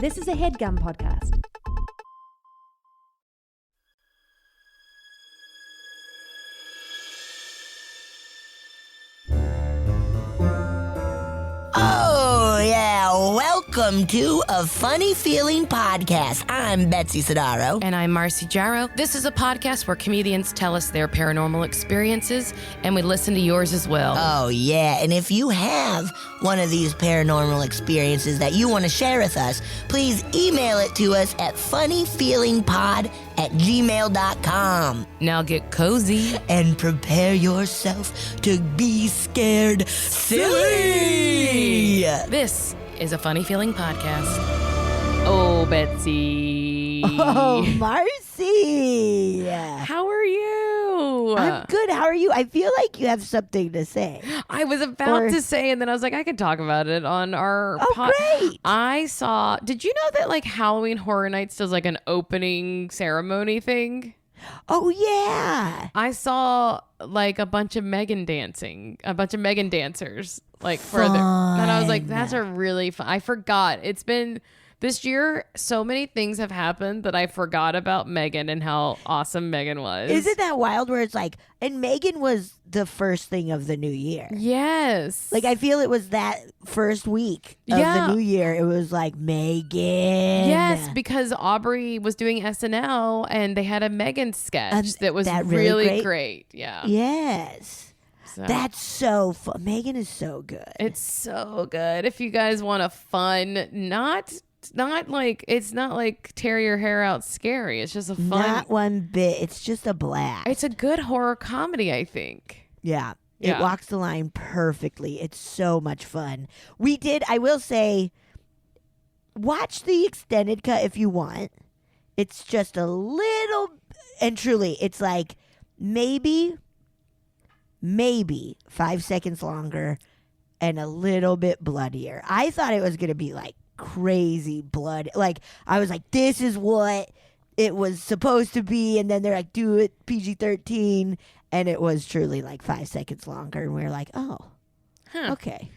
This is a HeadGum podcast. Oh, yeah. Welcome to A Funny Feeling Podcast. I'm Betsy Sidaro. And I'm Marcy Jarrow. This is a podcast where comedians tell us their paranormal experiences, and we listen to yours as well. Oh, yeah. And if you have one of these paranormal experiences that you want to share with us, please email it to us at funnyfeelingpod@gmail.com. Now get cozy. And prepare yourself to be scared silly. This is a Funny Feeling podcast. Oh, Betsy. Oh, Marcy. How are you? I'm good. How are you? I feel like you have something to say. I was about to say, and then I was like, I could talk about it on our great. Did you know that like Halloween Horror Nights does like an opening ceremony thing? Oh, yeah. I saw like a bunch of Meghan dancers like further. And I was like, that's a really fun. I forgot. It's been this year. So many things have happened that I forgot about Meghan and how awesome Meghan was. Isn't that wild where it's like, and Meghan was the first thing of the new year. Yes. Like, I feel it was that first week of the new year. It was like, Meghan. Yes, because Aubrey was doing SNL and they had a Meghan sketch that was really great. Yeah. Yes. So. That's so fun. Meghan is so good. It's so good. If you guys want a fun, it's not like tear your hair out scary. It's just a fun. Not one bit. It's just a blast. It's a good horror comedy, I think. Yeah. It walks the line perfectly. It's so much fun. I will say, watch the extended cut if you want. It's just a little, and truly, it's like maybe 5 seconds longer and a little bit bloodier. I thought it was going to be like crazy blood. Like, I was like, this is what it was supposed to be. And then they're like, do it PG-13. And it was truly like 5 seconds longer. And we were like, oh, okay.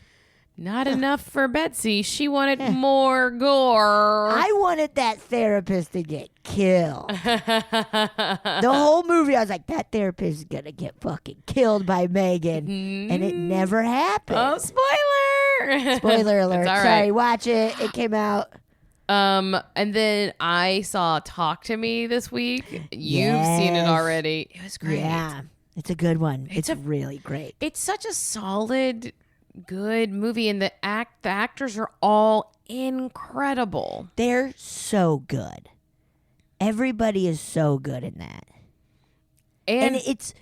Not enough for Betsy. She wanted more gore. I wanted that therapist to get killed. The whole movie, I was like, that therapist is going to get fucking killed by Meghan. And it never happened. Oh, spoiler. Spoiler alert. It's all right. Sorry, watch it. It came out. And then I saw Talk to Me this week. You've seen it already. It was great. Yeah. It's a good one. It's really great. It's such a solid, good movie, and the actors are all incredible. They're so good. Everybody is so good in that. And it's...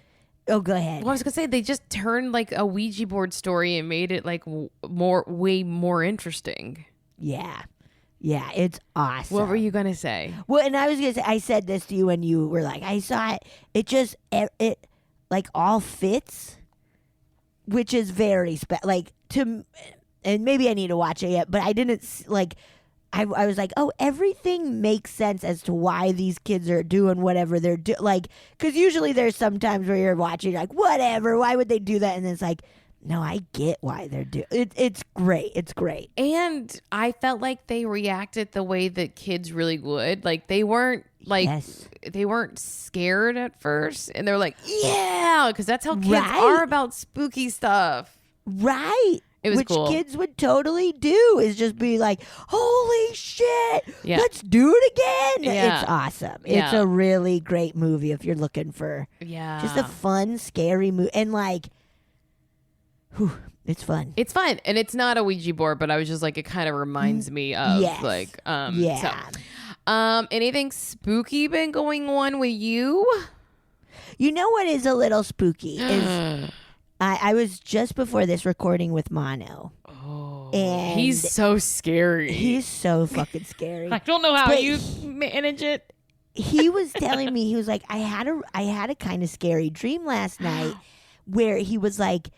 Oh, go ahead. Well, I was going to say, they just turned like a Ouija board story and made it like way more interesting. Yeah. Yeah, it's awesome. What were you going to say? Well, and I was going to say, I said this to you when you were like, I saw it. It like all fits, which is very and maybe I need to watch it yet, but I didn't like, I was like, oh, everything makes sense as to why these kids are doing whatever they're doing. Like, because usually there's sometimes where you're watching like, whatever, why would they do that? And it's like, no, I get why they're doing it. It's great. It's great. And I felt like they reacted the way that kids really would. Like, they weren't they weren't scared at first. And they were like, yeah, because that's how kids are about spooky stuff. Right. It was cool. Which kids would totally do is just be like, holy shit, let's do it again. Yeah. It's awesome. Yeah. It's a really great movie if you're looking for just a fun, scary movie. And like, it's fun. It's fun. And it's not a Ouija board, but I was just like, it kind of reminds me of like, anything spooky been going on with you? You know what is a little spooky is... I was just before this recording with Mono. Oh, and he's so scary. He's so fucking scary. I don't know how you manage it. He was telling me, he was like, I had a kind of scary dream last night where he was like,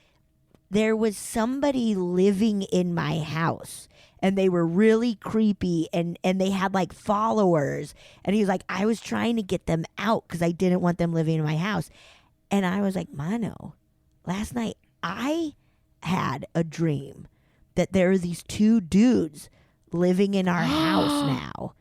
there was somebody living in my house and they were really creepy and they had like followers. And he was like, I was trying to get them out because I didn't want them living in my house. And I was like, Mono, last night I had a dream that there are these two dudes living in our house now.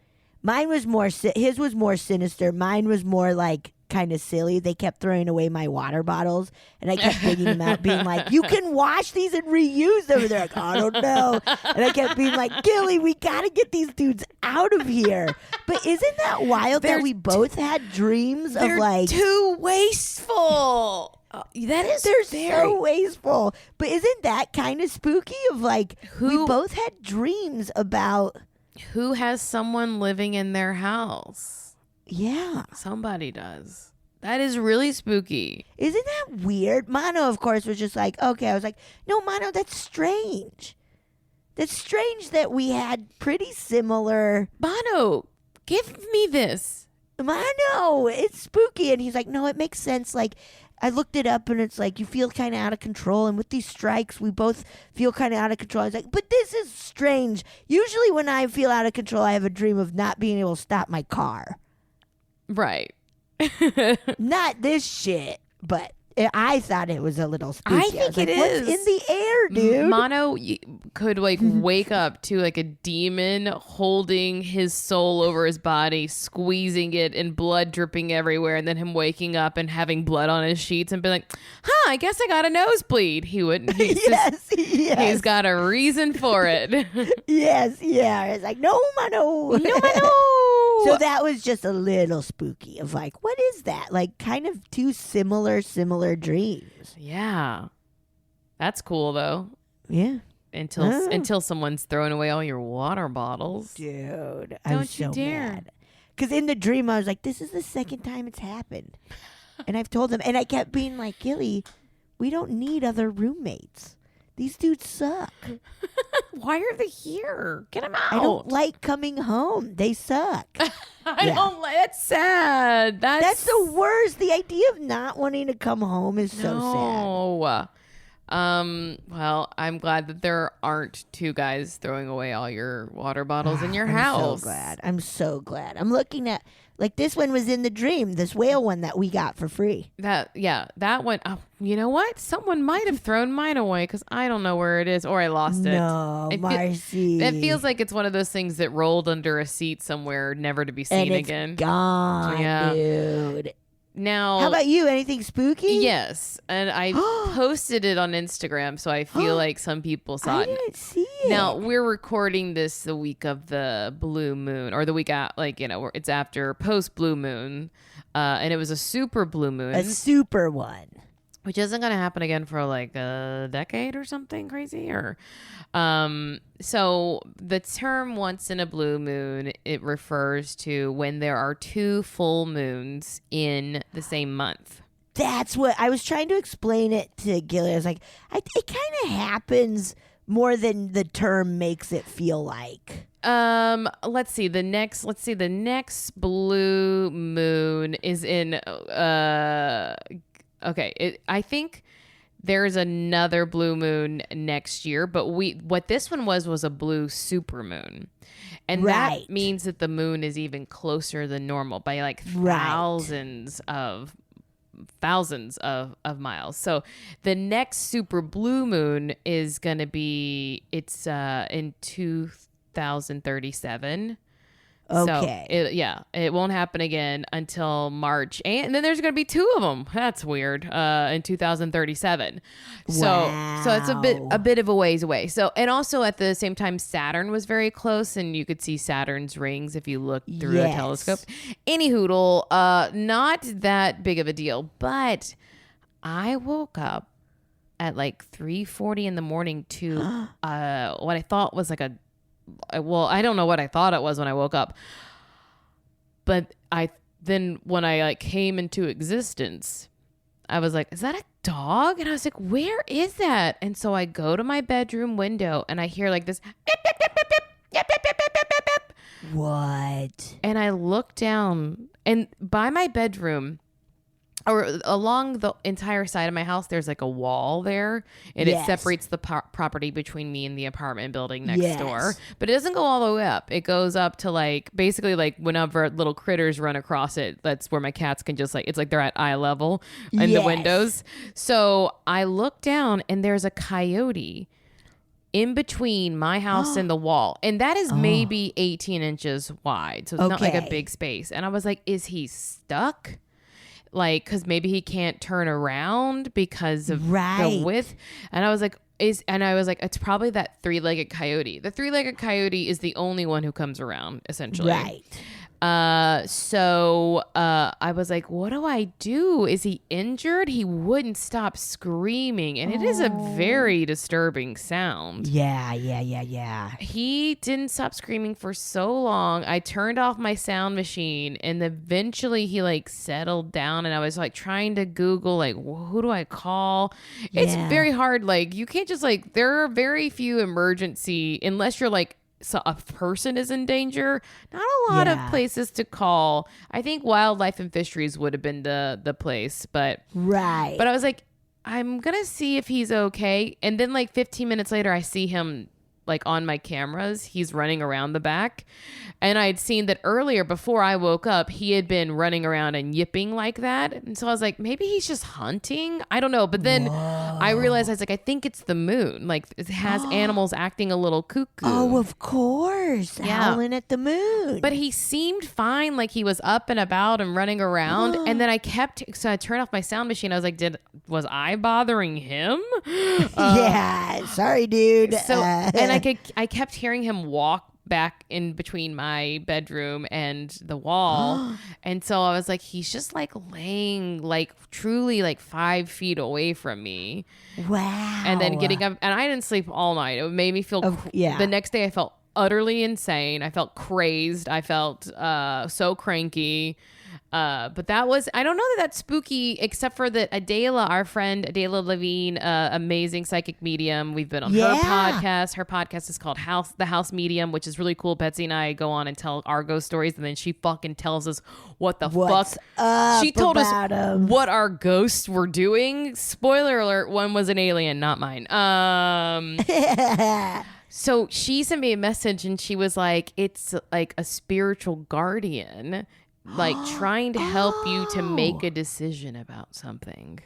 Mine was more, his was more sinister. Mine was more like kind of silly. They kept throwing away my water bottles, and I kept digging them out, being like, you can wash these and reuse them. And they're like, I don't know. And I kept being like, Gilly, we got to get these dudes out of here. But isn't that wild that we both had dreams of like. Too wasteful. That is They're so wasteful. But isn't that kind of spooky of like, we both had dreams about. Who has someone living in their house? Yeah. Somebody does. That is really spooky. Isn't that weird? Mono, of course, was just like, okay. I was like, no, Mono, that's strange. That's strange that we had pretty similar. Mono, give me this. Mono, it's spooky. And he's like, no, it makes sense. Like, I looked it up and it's like, you feel kind of out of control. And with these strikes, we both feel kind of out of control. I was like, but this is strange. Usually when I feel out of control, I have a dream of not being able to stop my car. Right. Not this shit, but I thought it was a little spooky. I think it is. What's in the air, dude? Mono could like wake up to like a demon holding his soul over his body, squeezing it, and blood dripping everywhere, and then him waking up and having blood on his sheets and be like, I guess I got a nosebleed. He wouldn't. Yes. He's got a reason for it. Yes. It's like, no, Mono. So that was just a little spooky of like, what is that? Like kind of two similar dreams. Yeah. That's cool though. Yeah. Until someone's throwing away all your water bottles. Dude, Don't I'm so you dare. mad. Because in the dream, I was like, this is the second time it's happened. And I've told them, and I kept being like, Gilly, we don't need other roommates. These dudes suck. Why are they here? Get them out. I don't like coming home. They suck. I don't like. That's sad. That's the worst. The idea of not wanting to come home is so sad. Well, I'm glad that there aren't two guys throwing away all your water bottles in your house. I'm so glad. I'm looking at, like, this one was in the dream, this whale one that we got for free. That one. Oh, you know what? Someone might have thrown mine away because I don't know where it is, or I lost it. No, Marcy. It feels like it's one of those things that rolled under a seat somewhere, never to be seen and it's again. Gone, dude. Now, how about you? Anything spooky? Yes, and I posted it on Instagram, so I feel like some people saw it. I didn't see it. Now, we're recording this the week of the blue moon, or the week out, it's after post blue moon, and it was a super blue moon, a super one, which isn't going to happen again for like a decade or something crazy, or so the term once in a blue moon, it refers to when there are two full moons in the same month. That's what I was trying to explain it to Gilly. I was like, it kind of happens more than the term makes it feel like. Let's see. The next blue moon is in okay. I think there's another blue moon next year, but what this one was a blue supermoon. And that means that the moon is even closer than normal by like thousands of miles. So the next super blue moon is going to be in 2037. Okay. So it won't happen again until March, and then there's going to be two of them. That's weird. In 2037. Wow. So it's a bit of a ways away. So, and also at the same time, Saturn was very close, and you could see Saturn's rings if you looked through a telescope. Anyhoodle, not that big of a deal, but I woke up at like 3:40 in the morning to what I thought was like I don't know what I thought it was when I woke up, but when I like came into existence, I was like, is that a dog? And I was like, where is that? And so I go to my bedroom window and I hear like this beep, beep, beep, beep, beep, beep, beep, beep, beep, beep, beep. What? And I look down, and by my bedroom, or along the entire side of my house, there's like a wall there, and it separates the property between me and the apartment building next door. But it doesn't go all the way up. It goes up to like basically like whenever little critters run across it, that's where my cats can just like, it's like they're at eye level in the windows. So I look down and there's a coyote in between my house and the wall. And that is maybe 18 inches wide. So it's not like a big space. And I was like, is he stuck? Like, because maybe he can't turn around because of the width. And I was like, it's probably that three-legged coyote. The three-legged coyote is the only one who comes around, essentially. Right. So I was like, what do I do? Is he injured? He wouldn't stop screaming. And it is a very disturbing sound. Yeah. He didn't stop screaming for so long. I turned off my sound machine and eventually he like settled down and I was like trying to Google like, who do I call? It's very hard. Like you can't just like, there are very few emergency, unless you're like, so a person is in danger, not a lot of places to call. I think Wildlife and Fisheries would have been the place, but I was like, I'm gonna see if he's okay. And then like 15 minutes later, I see him like on my cameras. He's running around the back, and I had seen that earlier before I woke up, he had been running around and yipping like that. And so I was like, maybe he's just hunting. I don't know. But then I realized I was like, I think it's the moon. Like it has animals acting a little cuckoo. Oh, of course. Howling at the moon. But he seemed fine. Like he was up and about and running around. And then I turned off my sound machine. I was like, was I bothering him? Yeah. Sorry, dude. So, and I kept hearing him walk back in between my bedroom and the wall. And so I was like, he's just like laying like truly like 5 feet away from me. Wow. And then getting up, and I didn't sleep all night. It made me feel, the next day I felt utterly insane. I felt crazed. I felt so cranky. But that was, I don't know that that's spooky, except for that Adela, our friend Adela Levine, amazing psychic medium. We've been on her podcast. Her podcast is called The House Medium, which is really cool. Betsy and I go on and tell our ghost stories, and then she fucking tells us what's fuck. She told us what our ghosts were doing. Spoiler alert, one was an alien, not mine. So she sent me a message and she was like, it's like a spiritual guardian, like trying to help you to make a decision about something.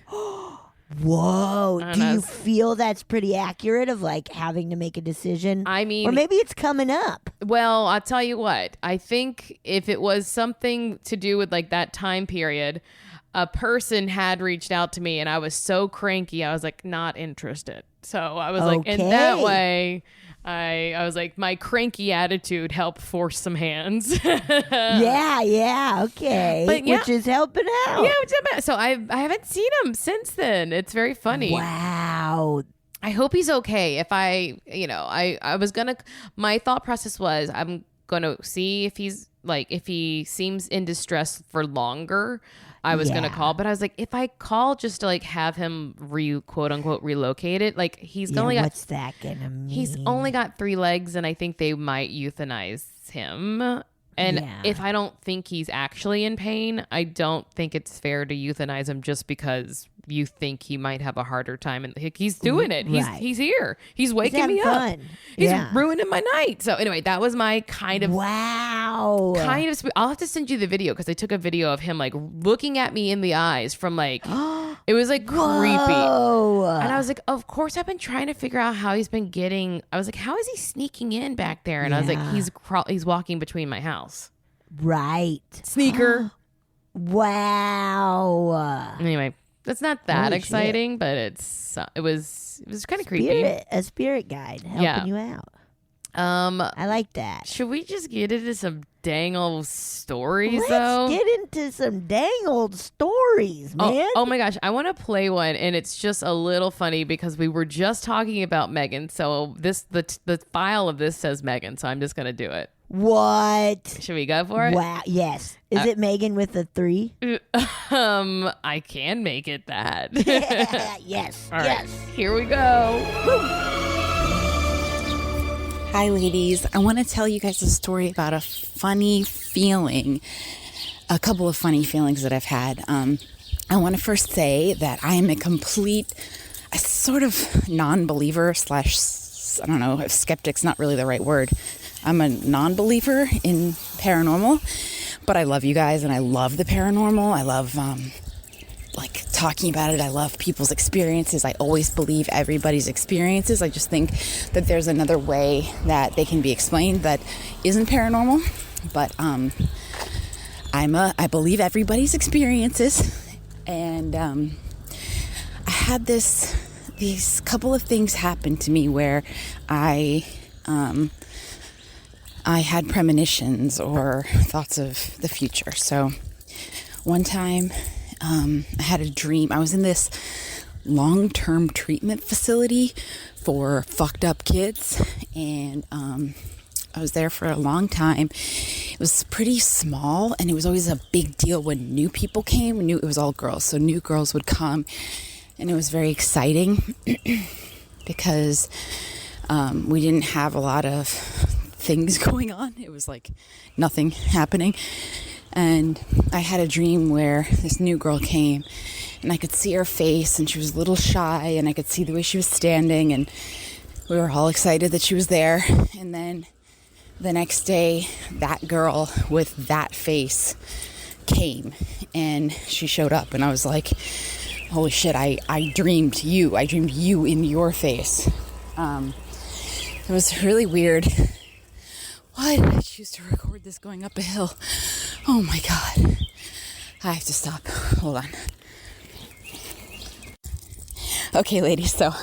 Whoa. Do you feel that's pretty accurate of like having to make a decision? I mean, or maybe it's coming up. Well, I'll tell you what. I think if it was something to do with like that time period, a person had reached out to me and I was so cranky. I was like, not interested. So I was like, in that way, I was like, my cranky attitude helped force some hands. Okay. But which is helping out. Yeah, so I haven't seen him since then. It's very funny. Wow. I hope he's okay. If I was gonna, my thought process was I'm gonna see if he's like, if he seems in distress for longer, I was going to call, but I was like, if I call just to like have him quote unquote relocated, like he's only got, what's that going to mean? He's only got 3 legs and I think they might euthanize him. And if I don't think he's actually in pain, I don't think it's fair to euthanize him just because you think he might have a harder time. And he's doing it. He's here. He's waking me up. He's ruining my night. So anyway, that was my kind of... Wow. I'll have to send you the video because I took a video of him like looking at me in the eyes from like... It was like creepy. And I was like, of course I've been trying to figure out how he's been getting... I was like, how is he sneaking in back there? And I was like, he's walking between my house. Right. Sneaker. Wow. Anyway, it's not that exciting, but it was kind of creepy. A spirit guide helping you out. I like that. Should we just get into some dang old stories though? Let's get into some dang old stories, man. Oh my gosh, I want to play one, and it's just a little funny because we were just talking about Meghan. So the file of this says Meghan, so I'm just gonna do it. What? Should we go for it? Wow. Yes. Is it Meghan with a 3? I can make it that. Yes. All yes. Right. Here we go. Woo. Hi, ladies. I want to tell you guys a story about a funny feeling, a couple of funny feelings that I've had. I want to first say that I am a sort of non-believer / I don't know if skeptic's not really the right word. I'm a non-believer in paranormal, but I love you guys and I love the paranormal. I love like talking about it. I love people's experiences. I always believe everybody's experiences. I just think that there's another way that they can be explained that isn't paranormal. But I believe everybody's experiences. And I had these couple of things happen to me where I had premonitions or thoughts of the future. So one time I had a dream. I was in this long-term treatment facility for fucked up kids, and I was there for a long time. It was pretty small, and it was always a big deal when new people came. It was all girls, so new girls would come, and it was very exciting because we didn't have a lot of things going on. It was like nothing happening. And I had a dream where this new girl came, and I could see her face, and she was a little shy, and I could see the way she was standing, and we were all excited that she was there. And then the next day, that girl with that face came, and she showed up, and I was like, holy shit, I dreamed you. I dreamed you in your face. It was really weird. Why did I choose to record this going up a hill? Oh my God. I have to stop. Hold on. Okay, ladies, so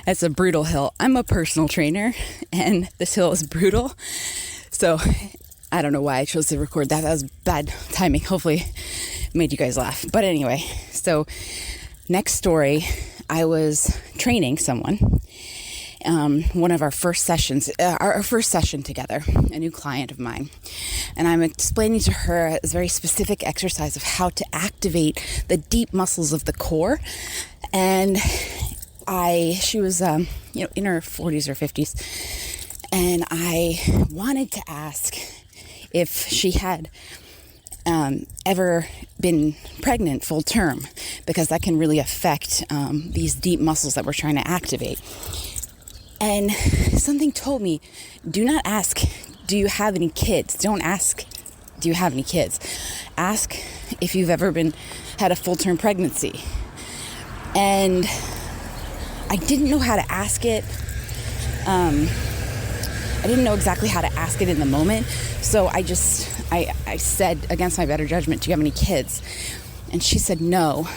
it's a brutal hill. I'm a personal trainer, and this hill is brutal. So I don't know why I chose to record that. That was bad timing. Hopefully it made you guys laugh. But anyway, so next story, I was training someone. One of our first sessions, our first session together, a new client of mine. And I'm explaining to her a very specific exercise of how to activate the deep muscles of the core. And she was, in her 40s or 50s. And I wanted to ask if she had ever been pregnant full term, because that can really affect these deep muscles that we're trying to activate. And something told me, do not ask, do you have any kids? Don't ask, do you have any kids? Ask if you've ever had a full-term pregnancy. And I didn't know how to ask it. I didn't know exactly how to ask it in the moment. So I said, against my better judgment, do you have any kids? And she said no.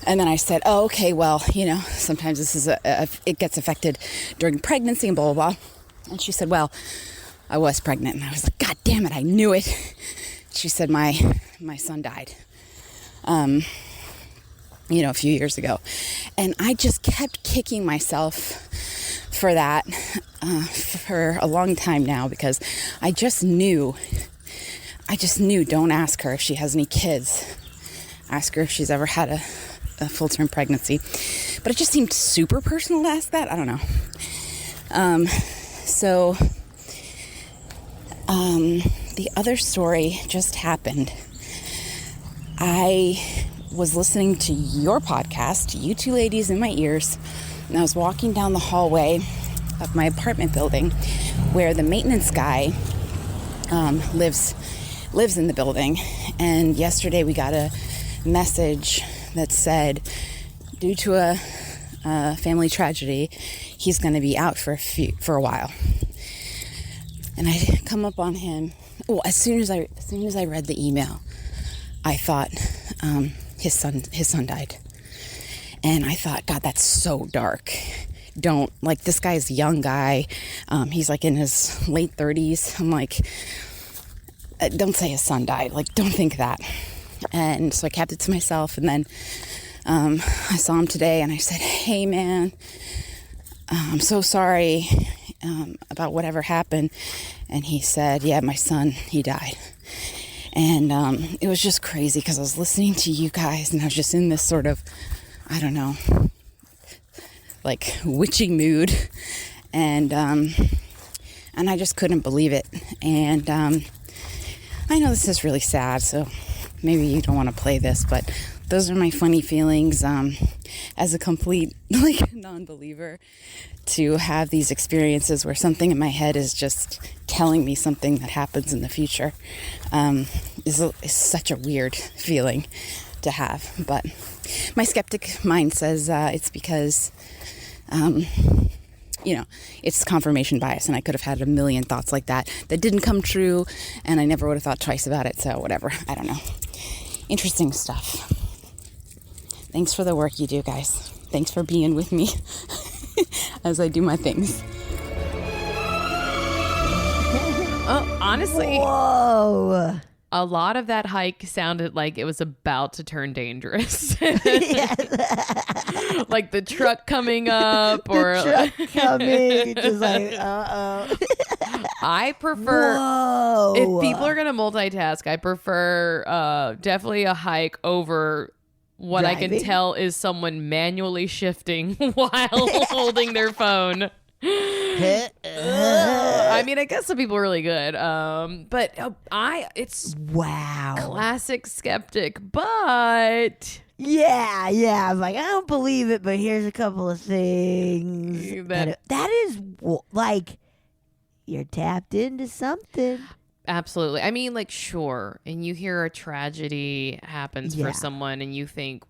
And then I said, oh, okay, well, sometimes this is it gets affected during pregnancy and blah, blah, blah. And she said, well, I was pregnant. And I was like, God damn it, I knew it. She said, my son died, a few years ago. And I just kept kicking myself for that for a long time now, because I just knew, don't ask her if she has any kids. Ask her if she's ever had a full-term pregnancy. But it just seemed super personal to ask that. I don't know. So the other story just happened. I was listening to your podcast, you two ladies in my ears, and I was walking down the hallway of my apartment building where the maintenance guy lives in the building. And yesterday we got a message that said, due to a family tragedy, he's going to be out for a while. And I come up on him. Well, as soon as I read the email, I thought his son died. And I thought, God, that's so dark. This guy's a young guy. He's like in his late 30s. I'm like, don't say his son died. Don't think that. And so I kept it to myself. And then I saw him today, and I said, hey, man, I'm so sorry about whatever happened. And he said, yeah, my son, he died. And it was just crazy because I was listening to you guys, and I was just in this sort of, I don't know, witching mood. And I just couldn't believe it. And I know this is really sad, so maybe you don't want to play this, but those are my funny feelings. As a complete like non-believer, to have these experiences where something in my head is just telling me something that happens in the future is such a weird feeling to have. But my skeptic mind says it's because it's confirmation bias, and I could have had a million thoughts like that didn't come true, and I never would have thought twice about it. So whatever, I don't know. Interesting stuff. Thanks for the work you do, guys. Thanks for being with me as I do my things. Oh, honestly, whoa. a lot of that hike sounded like it was about to turn dangerous. Like the truck coming up, or Truck coming, just like, I prefer, whoa. if people are gonna multitask, I prefer definitely a hike over what I can Driving? tell is someone manually shifting while holding their phone. I mean, I guess some people are really good, but it's Wow. classic skeptic, but Yeah. I'm like, I don't believe it, but here's a couple of things. That is like, you're tapped into something. absolutely. I mean, like, sure, and you hear a tragedy happens Yeah. for someone, and you think,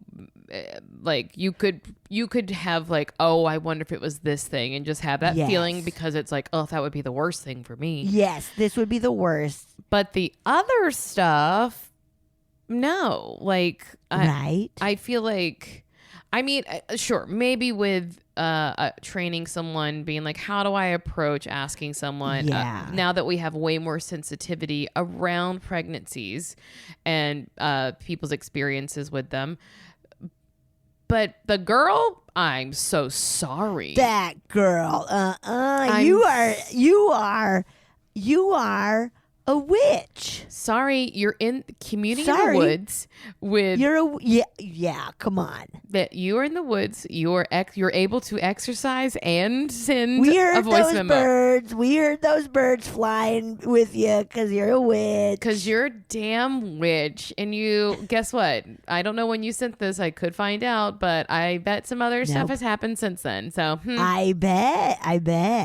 like, you could have like, oh, I wonder if it was this thing, and just have that Yes. feeling, because it's like, oh, that would be the worst thing for me. Yes, this would be the worst. But the other stuff, no. Like, Right? I feel like, I mean, sure, maybe with training someone, being like, how do I approach asking someone, Yeah. now that we have way more sensitivity around pregnancies and people's experiences with them. But the girl, I'm so sorry. That girl. I'm You are a witch. Sorry, you're commuting in Sorry. the woods with Yeah, come on. that. You are in the woods. You're able to exercise and send We a heard voice those memo. birds. We heard those birds flying with you because you're a witch. Because you're a damn witch. And guess what? I don't know when you sent this. I could find out, but I bet some other stuff Nope. has happened since then. So, I bet.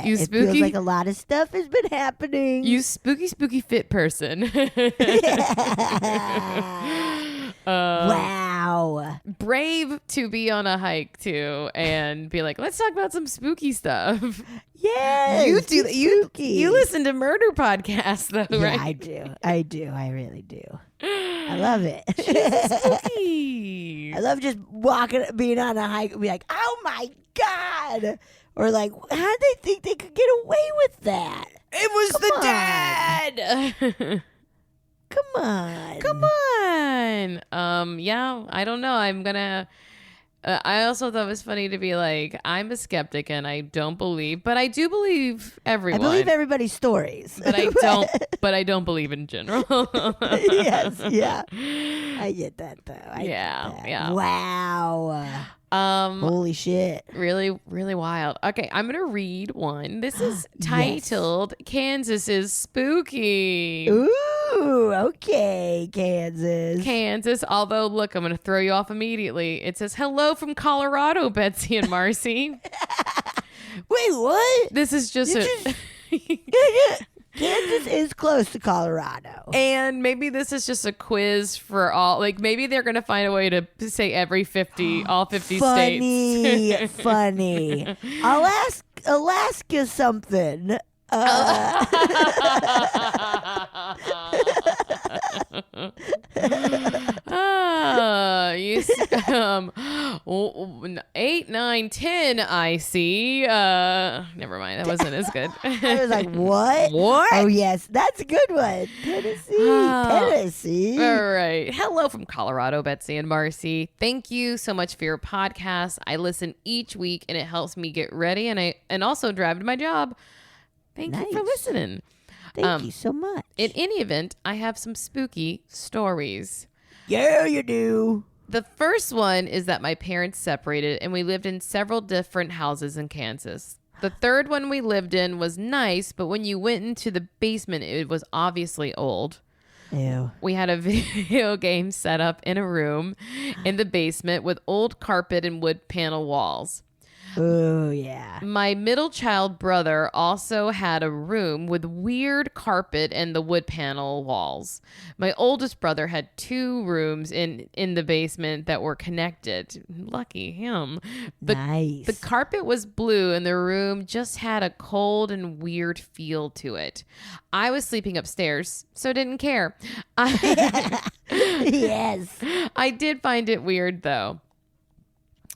You It spooky? feels like a lot of stuff has been happening. you spooky fit person. Wow. Brave to be on a hike too and be like, let's talk about some spooky stuff. Yes. You do it's that. You spooky. listen to murder podcasts though, Yeah, right? I do. I really do. I love it. Spooky. I love just being on a hike and be like, oh my God. Or like, how did they think they could get away with that? It was Come the on. dad. Come on. Come on. Yeah, I don't know. I'm gonna. I also thought it was funny to be like, I'm a skeptic and I don't believe, but I do believe everyone. I believe everybody's stories. but I don't. But I don't believe in general. Yes, yeah. I get that though. I get Yeah, that. yeah. Wow. Um, Holy shit. really, really wild. Okay, I'm gonna read one. This is titled "Kansas is Spooky." Ooh, okay, Kansas. Kansas. Although, look, I'm gonna throw you off immediately. It says, "Hello from Colorado, Betsy and Marcy." Wait, what? This is just Kansas is close to Colorado. And maybe this is just a quiz for all. Like, maybe they're gonna find a way to say all 50 Funny, states. funny. I'll ask you something. You 8, 9, 10. I see. Never mind. That wasn't as good. I was like, what? What? Oh, yes. That's a good one. Tennessee. All right. Hello from Colorado, Betsy and Marcy. Thank you so much for your podcast. I listen each week and it helps me get ready and also drive to my job. Thank you for Nice. listening. Thank you so much. In any event, I have some spooky stories. Yeah, you do. The first one is that my parents separated and we lived in several different houses in Kansas. The third one we lived in was nice, but when you went into the basement, it was obviously old. Ew. We had a video game set up in a room in the basement with old carpet and wood panel walls. Oh, yeah. My middle child brother also had a room with weird carpet and the wood panel walls. My oldest brother had 2 rooms in the basement that were connected. Lucky him. Nice. The carpet was blue and the room just had a cold and weird feel to it. I was sleeping upstairs, so didn't care. Yes. I did find it weird, though.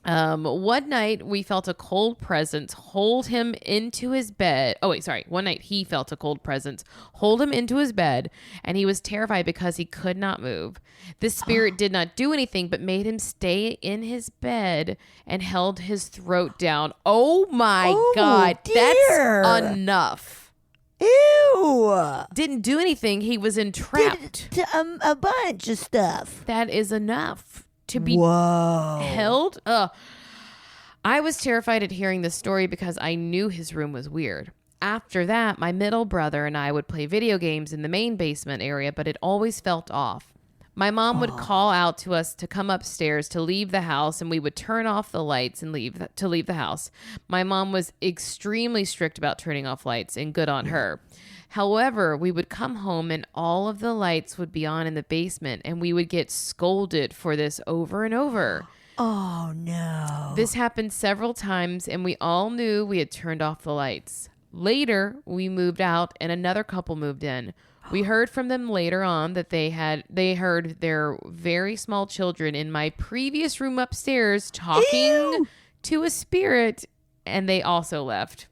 One night we felt a cold presence hold him into his bed. Oh, wait, sorry. One night he felt a cold presence hold him into his bed, and he was terrified because he could not move. This spirit did not do anything but made him stay in his bed and held his throat down. Oh my God. Dear. That's enough. Ew. Didn't do anything. He was entrapped. A bunch of stuff. That is enough. To be held. I was terrified at hearing this story because I knew his room was weird. After that, my middle brother and I would play video games in the main basement area, but it always felt off. My mom would call out to us to come upstairs to leave the house, and we would turn off the lights and leave the house. My mom was extremely strict about turning off lights, and good on her. However, we would come home and all of the lights would be on in the basement, and we would get scolded for this over and over. Oh, no. This happened several times, and we all knew we had turned off the lights. Later, we moved out, and another couple moved in. We heard from them later on that they heard their very small children in my previous room upstairs talking to a spirit, and they also left.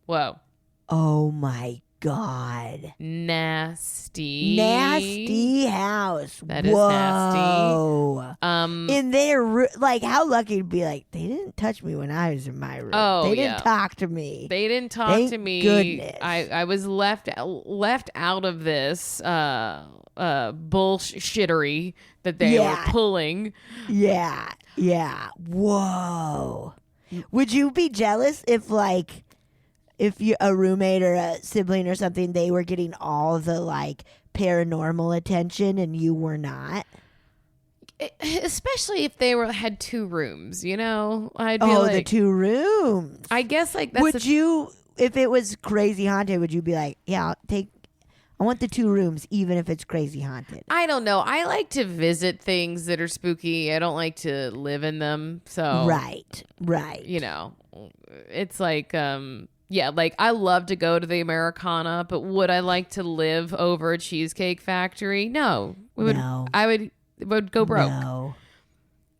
Whoa. Oh, my God. Nasty house. That is nasty. In their like, how lucky to be like, they didn't touch me when I was in my room. They didn't talk to me. They didn't talk Thank to me. Goodness. I was left out of this bullshittery that they were pulling. Yeah. Whoa. Would you be jealous if you a roommate or a sibling or something, they were getting all the like paranormal attention and you were not? Especially if they had 2 rooms, you know? I'd be the 2 rooms. I guess like that's would you, if it was crazy haunted, would you be like, yeah, I want the 2 rooms, even if it's crazy haunted? I don't know. I like to visit things that are spooky. I don't like to live in them. So Right. You know, it's like yeah, like I love to go to the Americana, but would I like to live over a Cheesecake Factory? No. I would go broke. No.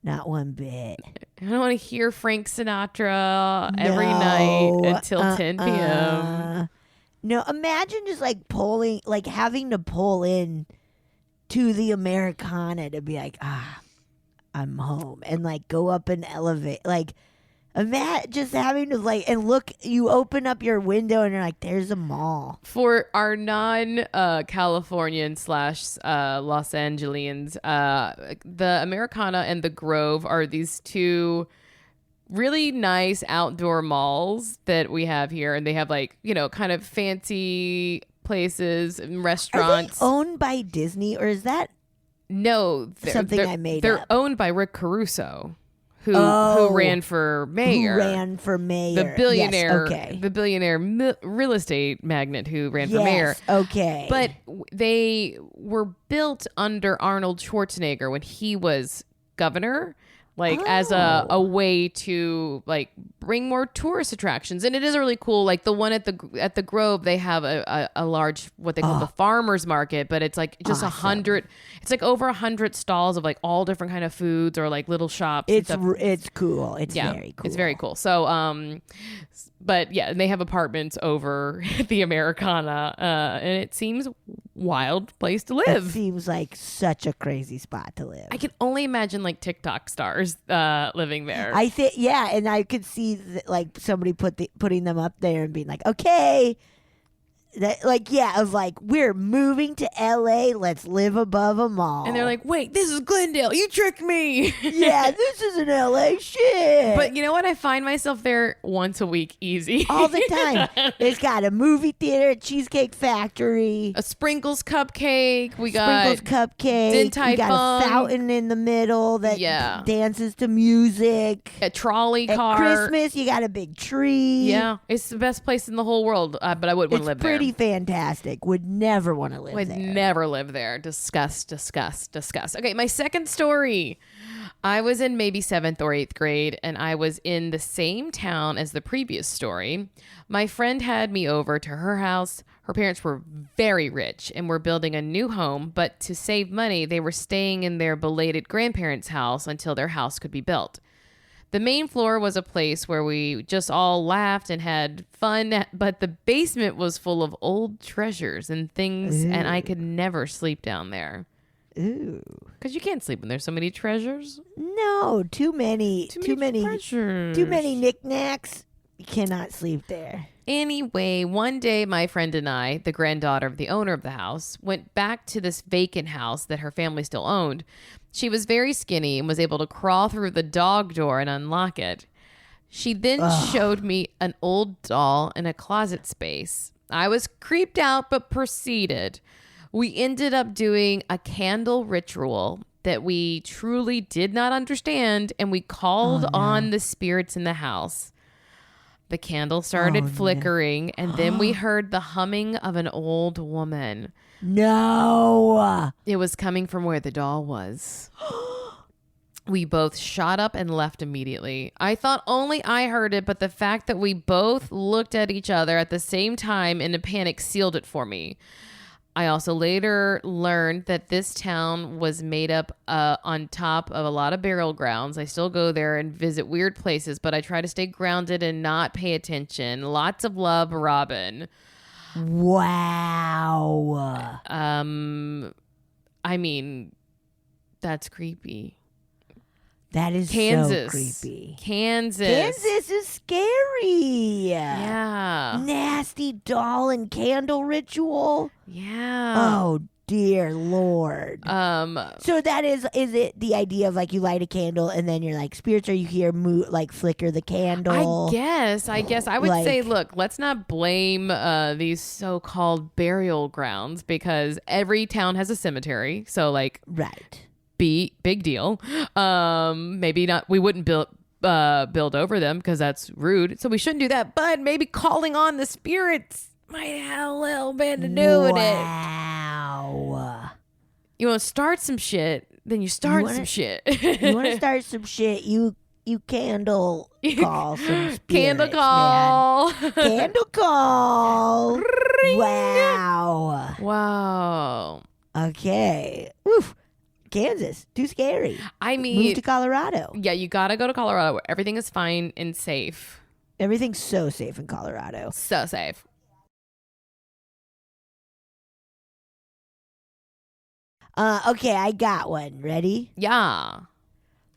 Not one bit. I don't want to hear Frank Sinatra every night until 10 p.m. No, imagine just like having to pull in to the Americana to be like, I'm home, and like go up an elevate. Like, imagine just having to and look, you open up your window and you're like, there's a mall. For our non-Californian / Los Angelians, the Americana and the Grove are these 2 really nice outdoor malls that we have here, and they have like, you know, kind of fancy places and restaurants. Are they owned by Disney, or is that something I made they're up? owned by Rick Caruso, who ran for mayor. The billionaire, yes, the billionaire real estate magnate who ran for mayor. Okay. But they were built under Arnold Schwarzenegger when he was governor, as a way to like bring more tourist attractions. And it is really cool. Like the one at the Grove, they have a large, what they call the farmer's market, but it's like just 100, it's like over 100 stalls of like all different kind of foods or like little shops. It's cool. It's very cool. It's very cool. So, but yeah, and they have apartments over at the Americana, and it seems wild place to live. It seems like such a crazy spot to live. I can only imagine like TikTok stars living there. I think, and I could see like somebody putting them up there and being like, okay, of like, we're moving to LA, let's live above a mall. And they're like, wait, this is Glendale. You tricked me. Yeah, this isn't LA shit. But you know what? I find myself there once a week, easy. All the time. It's got a movie theater, a Cheesecake Factory, a Sprinkles cupcake. We got Sprinkles cupcake. Din Tai we got Fung. a fountain in the middle that dances to music. A trolley car. At Christmas, you got a big tree. Yeah, it's the best place in the whole world, but I wouldn't want to live there. It's pretty fantastic. Would never want to live there. Would never live there. Disgust. Okay, my second story. I was in maybe 7th or 8th grade, and I was in the same town as the previous story. My friend had me over to her house. Her parents were very rich and were building a new home, but to save money, they were staying in their belated grandparents' house until their house could be built. The main floor was a place where we just all laughed and had fun, but the basement was full of old treasures and things, and I could never sleep down there. Ooh. Because you can't sleep when there's so many treasures. No, too many treasures. Too many knickknacks. You cannot sleep there. Anyway, one day my friend and I, the granddaughter of the owner of the house, went back to this vacant house that her family still owned. She was very skinny and was able to crawl through the dog door and unlock it. She then showed me an old doll in a closet space. I was creeped out but proceeded. We ended up doing a candle ritual that we truly did not understand, and we called on the spirits in the house. The candle started flickering, and then we heard the humming of an old woman. No. It was coming from where the doll was. We both shot up and left immediately. I thought only I heard it, but the fact that we both looked at each other at the same time in a panic sealed it for me. I also later learned that this town was made up on top of a lot of burial grounds. I still go there and visit weird places, but I try to stay grounded and not pay attention. Lots of love, Robyn. Wow. I mean, that's creepy. That is Kansas. so creepy. Kansas is scary. Yeah. Nasty doll and candle ritual. Yeah. Oh dear Lord. So that is it the idea of like you light a candle and then you're like, spirits, are you here? Like flicker the candle. I guess. I would Like- say, look, let's not blame these so-called burial grounds because every town has a cemetery. So like, Right. big deal. Maybe not. We wouldn't build over them because that's rude. So we shouldn't do that. But maybe calling on the spirits might have a little bit to do with it. Wow. You want to start some shit, then you start some shit. You want to start some shit? You candle call some spirits, Candle call. man. Candle call. Ring. Wow. Wow. Okay. Oof. Kansas, too scary. I mean, Move to Colorado. yeah, you gotta go to Colorado where everything is fine and safe. Everything's so safe in Colorado. So safe. Okay, I got one. Ready? Yeah.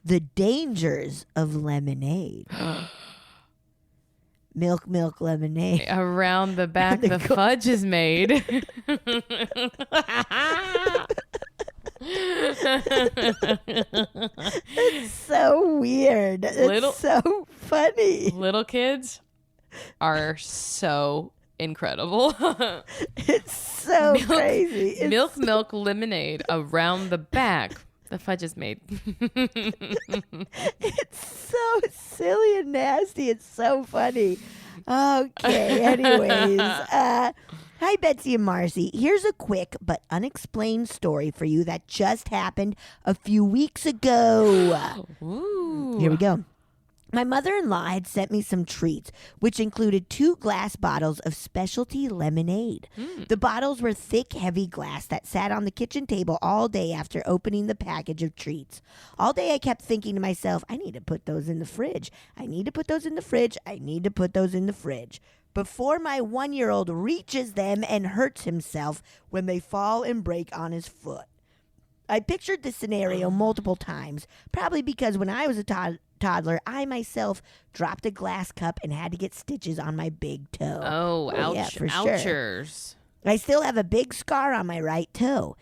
The dangers of lemonade. Milk, lemonade. Around the back, the fudge is made. It's so weird. It's so funny. Little kids are so incredible. It's so crazy. It's Milk lemonade around the back. The fudge is made. It's so silly and nasty. It's so funny. Okay, anyways. Hi, Betsy and Marcy. Here's a quick but unexplained story for you that just happened a few weeks ago. Ooh. Here we go. My mother-in-law had sent me some treats, which included 2 glass bottles of specialty lemonade. The bottles were thick, heavy glass that sat on the kitchen table all day after opening the package of treats. All day I kept thinking to myself, I need to put those in the fridge. I need to put those in the fridge. I need to put those in the fridge. Before my 1-year-old reaches them and hurts himself when they fall and break on his foot. I pictured this scenario multiple times, probably because when I was a toddler, I myself dropped a glass cup and had to get stitches on my big toe. Oh, ouch. Yeah, for Ouchers. sure. I still have a big scar on my right toe.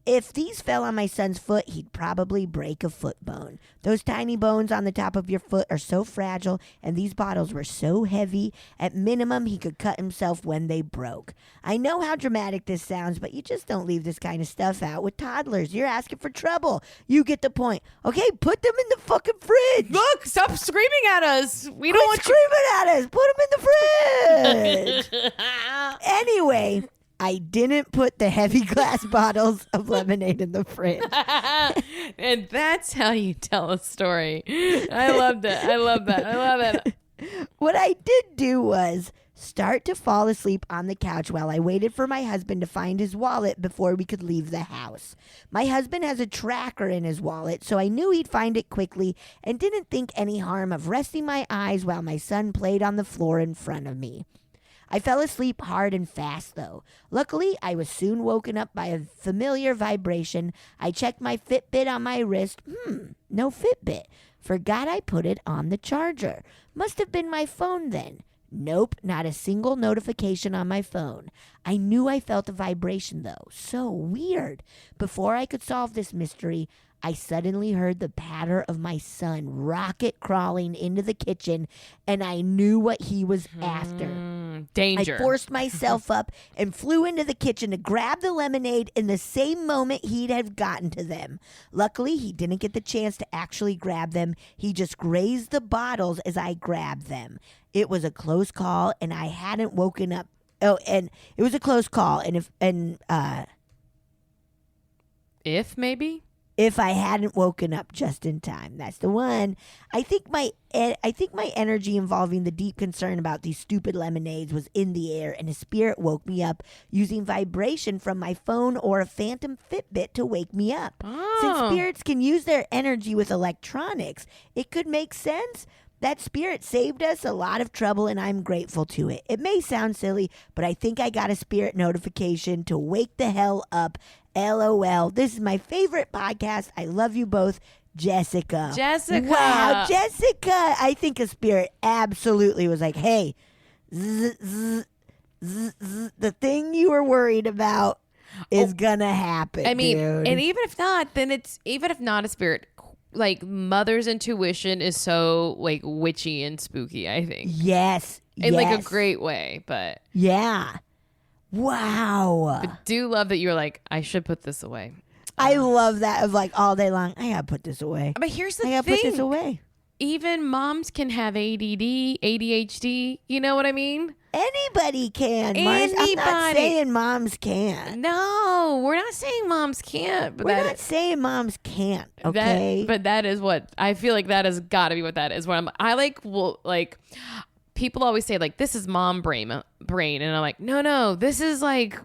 If these fell on my son's foot, he'd probably break a foot bone. Those tiny bones on the top of your foot are so fragile, and these bottles were so heavy, at minimum, he could cut himself when they broke. I know how dramatic this sounds, but you just don't leave this kind of stuff out with toddlers. You're asking for trouble. You get the point. Okay, put them in the fucking fridge. Look, stop screaming at us. We don't want screaming at us. Put them in the fridge. Anyway, I didn't put the heavy glass bottles of lemonade in the fridge. And that's how you tell a story. I loved it. I love that. I love it. What I did do was start to fall asleep on the couch while I waited for my husband to find his wallet before we could leave the house. My husband has a tracker in his wallet, so I knew he'd find it quickly and didn't think any harm of resting my eyes while my son played on the floor in front of me. I fell asleep hard and fast, though. Luckily, I was soon woken up by a familiar vibration. I checked my Fitbit on my wrist. No Fitbit. Forgot I put it on the charger. Must have been my phone then. Nope, not a single notification on my phone. I knew I felt a vibration, though. So weird. Before I could solve this mystery, I suddenly heard the patter of my son rocket crawling into the kitchen, and I knew what he was after. Danger. I forced myself up and flew into the kitchen to grab the lemonade in the same moment he'd have gotten to them. Luckily, he didn't get the chance to actually grab them. He just grazed the bottles as I grabbed them. It was a close call, and I hadn't woken up. Oh, and it was a close call, If maybe? If I hadn't woken up just in time. That's the one. I think my energy involving the deep concern about these stupid lemonades was in the air, and a spirit woke me up using vibration from my phone or a phantom Fitbit to wake me up. Oh. Since spirits can use their energy with electronics, it could make sense. That spirit saved us a lot of trouble, and I'm grateful to it. It may sound silly, but I think I got a spirit notification to wake the hell up. LOL. This is my favorite podcast. I love you both. Jessica. Wow, Jessica. I think a spirit absolutely was like, hey, the thing you were worried about is gonna happen. I mean, dude. and even if not, then even if not a spirit, like mother's intuition is so like witchy and spooky, I think. Yes. In like a great way, but. Yeah. Wow. But do love that you're like, I should put this away. I love that of like all day long. I gotta put this away. But here's the thing. I gotta put this away. Even moms can have ADD, ADHD. You know what I mean? Anybody can. Mars. I'm not saying moms can't. No, we're not saying moms can't. But we're not saying moms can't. Okay. But that is what I feel like. That has got to be what that is. People always say like, this is mom brain, and I'm like, no, this is like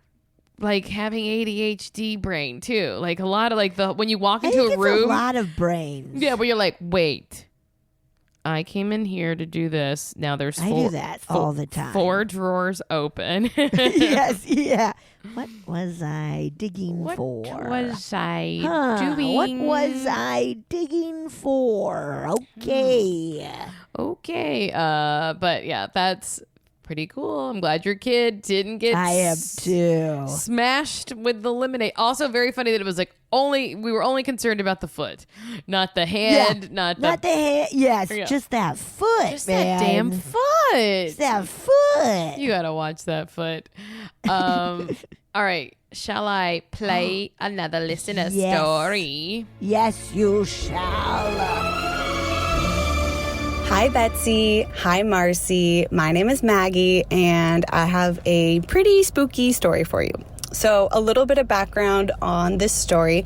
having ADHD brain too. Like a lot of when you walk into a room, a lot of brains. Yeah, where you're like, wait, I came in here to do this. Now there's I do that all the time. 4 drawers open. Yes, yeah. What was I digging for? What was I doing? What was I digging for? Okay. Okay. But yeah, that's pretty cool. I'm glad your kid didn't get I am too. Smashed with the lemonade. Also very funny that it was like we were only concerned about the foot, not the hand, not the hand. Yes, just that foot, just man. that damn foot. Just that foot. You gotta watch that foot. All right. Shall I play another listener story? Yes, you shall. Hi, Betsy. Hi, Marcy. My name is Maggie, and I have a pretty spooky story for you. So a little bit of background on this story.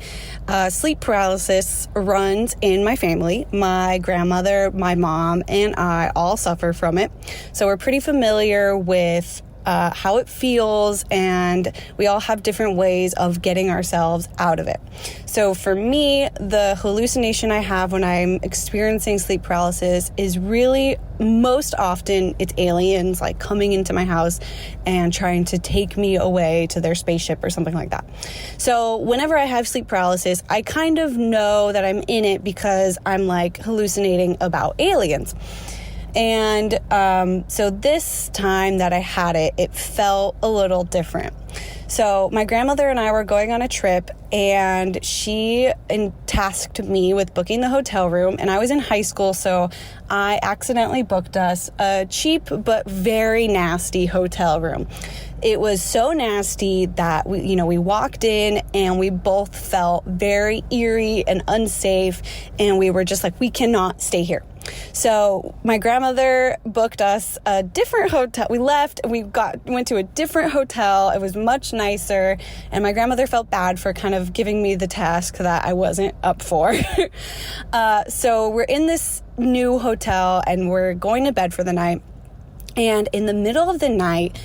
Sleep paralysis runs in my family. My grandmother, my mom, and I all suffer from it. So we're pretty familiar with how it feels, and we all have different ways of getting ourselves out of it. So for me, the hallucination I have when I'm experiencing sleep paralysis is really most often it's aliens like coming into my house and trying to take me away to their spaceship or something like that. So whenever I have sleep paralysis, I kind of know that I'm in it because I'm like hallucinating about aliens. And so this time that I had it, it felt a little different. So my grandmother and I were going on a trip, and she tasked me with booking the hotel room, and I was in high school, so I accidentally booked us a cheap but very nasty hotel room. It was so nasty that we walked in and we both felt very eerie and unsafe, and we were just like, we cannot stay here. So my grandmother booked us a different hotel. We left and went to a different hotel. It was much nicer, and my grandmother felt bad for kind of giving me the task that I wasn't up for. So we're in this new hotel and we're going to bed for the night. And in the middle of the night,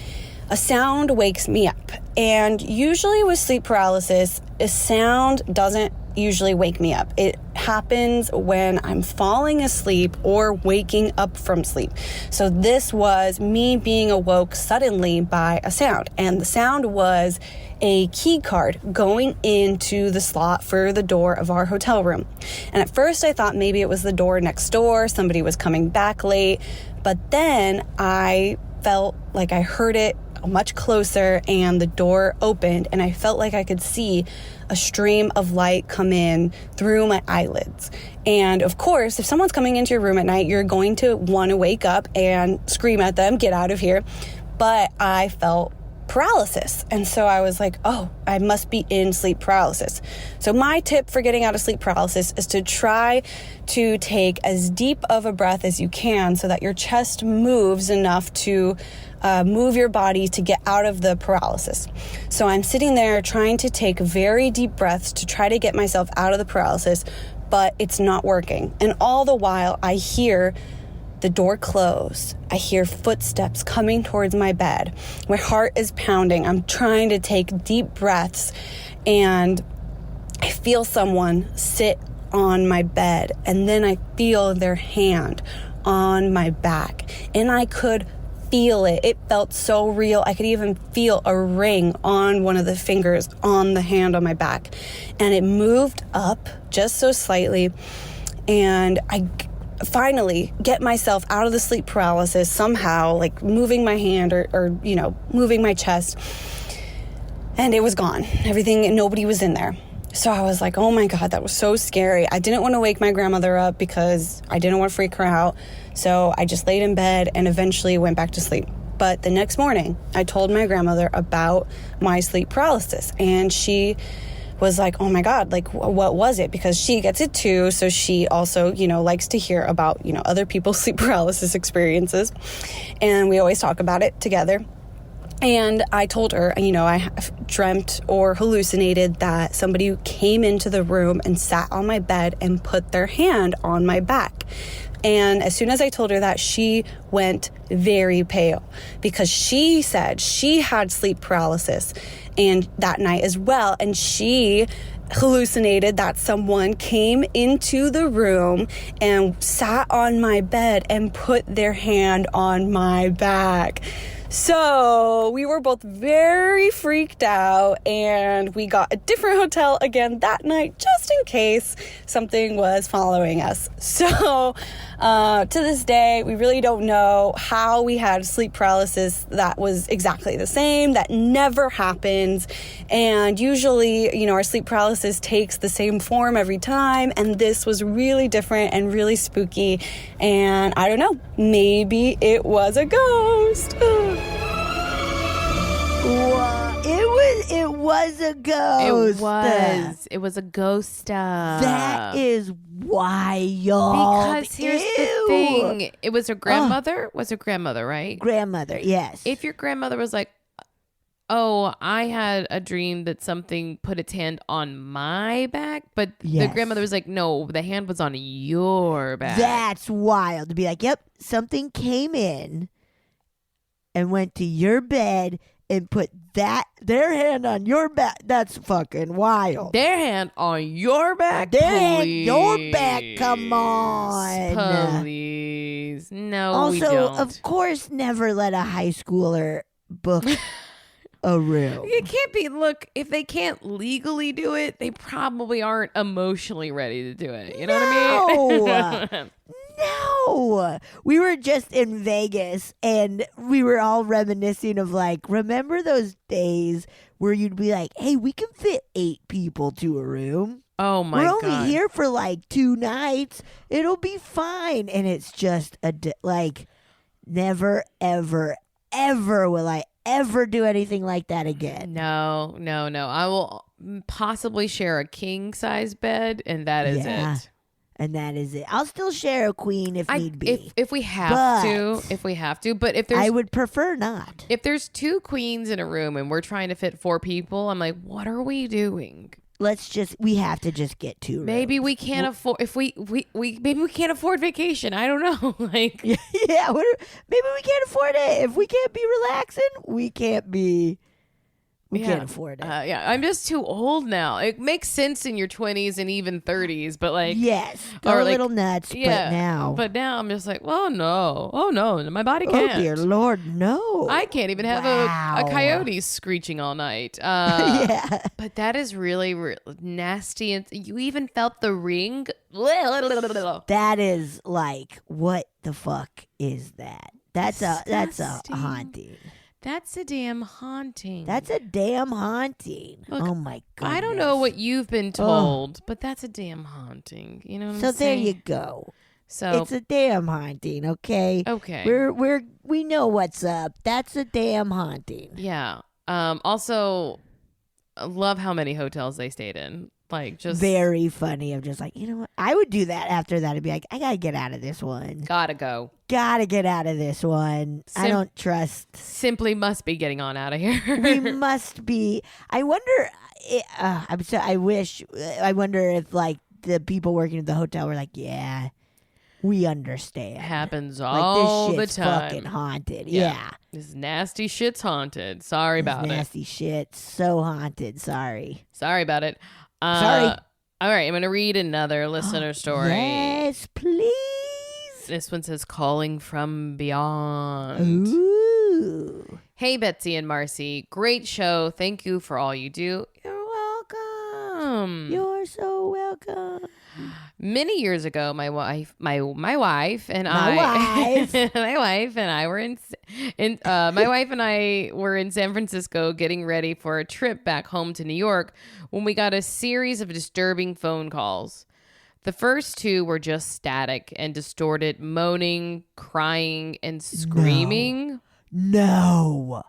a sound wakes me up. And usually with sleep paralysis, a sound doesn't usually wake me up. It happens when I'm falling asleep or waking up from sleep. So this was me being awoke suddenly by a sound. And the sound was a key card going into the slot for the door of our hotel room. And at first I thought maybe it was the door next door, somebody was coming back late. But then I felt like I heard it much closer, and the door opened, and I felt like I could see a stream of light come in through my eyelids. And of course, if someone's coming into your room at night, you're going to want to wake up and scream at them, get out of here. But I felt paralysis. And so I was like, oh, I must be in sleep paralysis. So my tip for getting out of sleep paralysis is to try to take as deep of a breath as you can so that your chest moves enough to move your body to get out of the paralysis. So I'm sitting there trying to take very deep breaths to try to get myself out of the paralysis, but it's not working. And all the while I hear the door close. I hear footsteps coming towards my bed. My heart is pounding. I'm trying to take deep breaths, and I feel someone sit on my bed, and then I feel their hand on my back, and I could feel it. It felt so real. I could even feel a ring on one of the fingers on the hand on my back, and it moved up just so slightly, and I finally get myself out of the sleep paralysis somehow, like moving my hand or moving my chest, and it was gone. Everything, nobody was in there. So I was like, oh my God, that was so scary. I didn't want to wake my grandmother up because I didn't want to freak her out. So I just laid in bed and eventually went back to sleep. But the next morning, I told my grandmother about my sleep paralysis, and she was like, oh my God, like, what was it? Because she gets it too. So she also, likes to hear about, other people's sleep paralysis experiences. And we always talk about it together. And I told her, I dreamt or hallucinated that somebody came into the room and sat on my bed and put their hand on my back. And as soon as I told her that, she went very pale because she said she had sleep paralysis and that night as well. And she hallucinated that someone came into the room and sat on my bed and put their hand on my back. So we were both very freaked out, and we got a different hotel again that night just in case something was following us. So to this day, we really don't know how we had sleep paralysis that was exactly the same. That never happens. And usually, our sleep paralysis takes the same form every time. And this was really different and really spooky. And I don't know, maybe it was a ghost. It was a ghost. It was a ghost. That is wild. Because here's the thing. It was her grandmother. Was her grandmother, right? Grandmother, yes. If your grandmother was like, oh, I had a dream that something put its hand on my back, but the grandmother was like, no, the hand was on your back. That's wild to be like, yep, something came in and went to your bed and put their hand on your back. That's fucking wild. Their hand on your back, Their hand, please. your back. Come on. Please. No, Also, we don't. of course, never let a high schooler book a room. It can't be. Look, if they can't legally do it, they probably aren't emotionally ready to do it. You know what I mean? No. We were just in Vegas and we were all reminiscing of like, remember those days where you'd be like, hey, we can fit 8 people to a room. Oh my God. God. We're only here for like 2 nights. It'll be fine. And it's just like, never, ever, ever will I ever do anything like that again. No. I will possibly share a king size bed, and that is it. And that is it. I'll still share a queen if need be. If we have to. But if there's, I would prefer not. If there's 2 queens in a room and we're trying to fit 4 people, I'm like, what are we doing? We have to just get 2 rooms. Maybe we can't afford, if maybe we can't afford vacation. I don't know. Like, maybe we can't afford it. If we can't be relaxing, we can't afford it. I'm just too old now. It makes sense in your 20s and even 30s, but like, yes, go a little nuts. But now I'm just like, well, no. Oh no, my body can't. Oh dear Lord, no. I can't even have a coyote screeching all night. But that is really nasty. And you even felt the ring. That is like, what the fuck is that? That's a haunting. That's a damn haunting. Look, oh my God. I don't know what you've been told, but that's a damn haunting. You know what I'm saying? So there you go. So it's a damn haunting, okay? Okay. We know what's up. That's a damn haunting. Yeah. Also, I love how many hotels they stayed in. Like, just very funny. I'm just like, you know what? I would do that after that. I'd be like, I gotta get out of this one. Gotta go. Gotta get out of this one. I don't trust. Simply must be getting on out of here. We must be. I wonder. I wonder if like the people working at the hotel were like, yeah, we understand. Happens all this shit's the time. Fucking haunted. Yeah. This nasty shit's haunted. Sorry about it. Nasty shit. So haunted. Sorry about it. Sorry. All right, I'm going to read another listener story. Yes, please. This one says, calling from beyond. Ooh. Hey, Betsy and Marcy. Great show. Thank you for all you do. You're welcome. You're so welcome. Many years ago, my wife and I were in San Francisco getting ready for a trip back home to New York when we got a series of disturbing phone calls. The first 2 were just static and distorted moaning, crying, and screaming. No.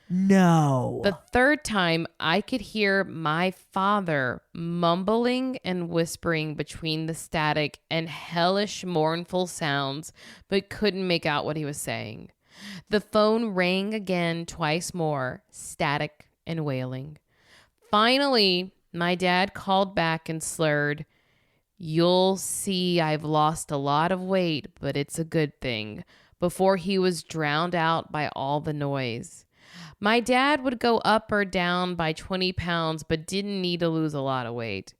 The third time, I could hear my father mumbling and whispering between the static and hellish, mournful sounds, but couldn't make out what he was saying. The phone rang again twice more, static and wailing. Finally, my dad called back and slurred, "You'll see I've lost a lot of weight, but it's a good thing," before he was drowned out by all the noise. My dad would go up or down by 20 pounds, but didn't need to lose a lot of weight.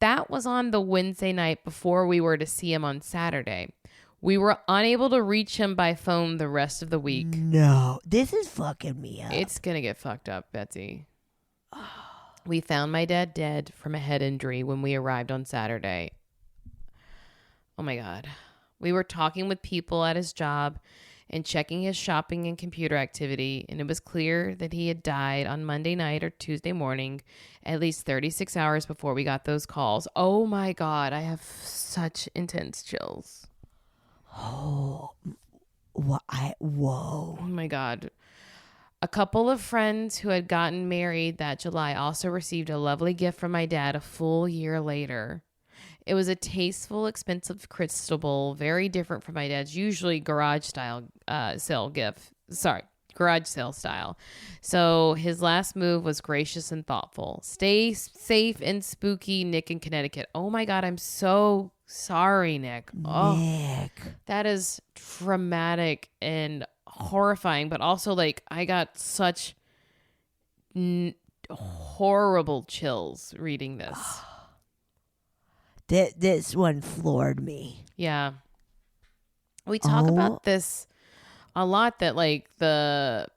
That was on the Wednesday night before we were to see him on Saturday. We were unable to reach him by phone the rest of the week. No, this is fucking me up. It's going to get fucked up, Betsy. We found my dad dead from a head injury when we arrived on Saturday. Oh my God. We were talking with people at his job and checking his shopping and computer activity, and it was clear that he had died on Monday night or Tuesday morning, at least 36 hours before we got those calls. Oh my God, I have such intense chills. Oh, whoa. Oh my God. A couple of friends who had gotten married that July also received a lovely gift from my dad a full year later. It was a tasteful, expensive crystal bowl, very different from my dad's usually garage sale style. So his last move was gracious and thoughtful. Stay safe and spooky, Nick in Connecticut. Oh my God, I'm so sorry, Nick. Oh, Nick. that is traumatic and horrifying, but also like I got such horrible chills reading this. This one floored me. Yeah. We talk about this a lot, that like the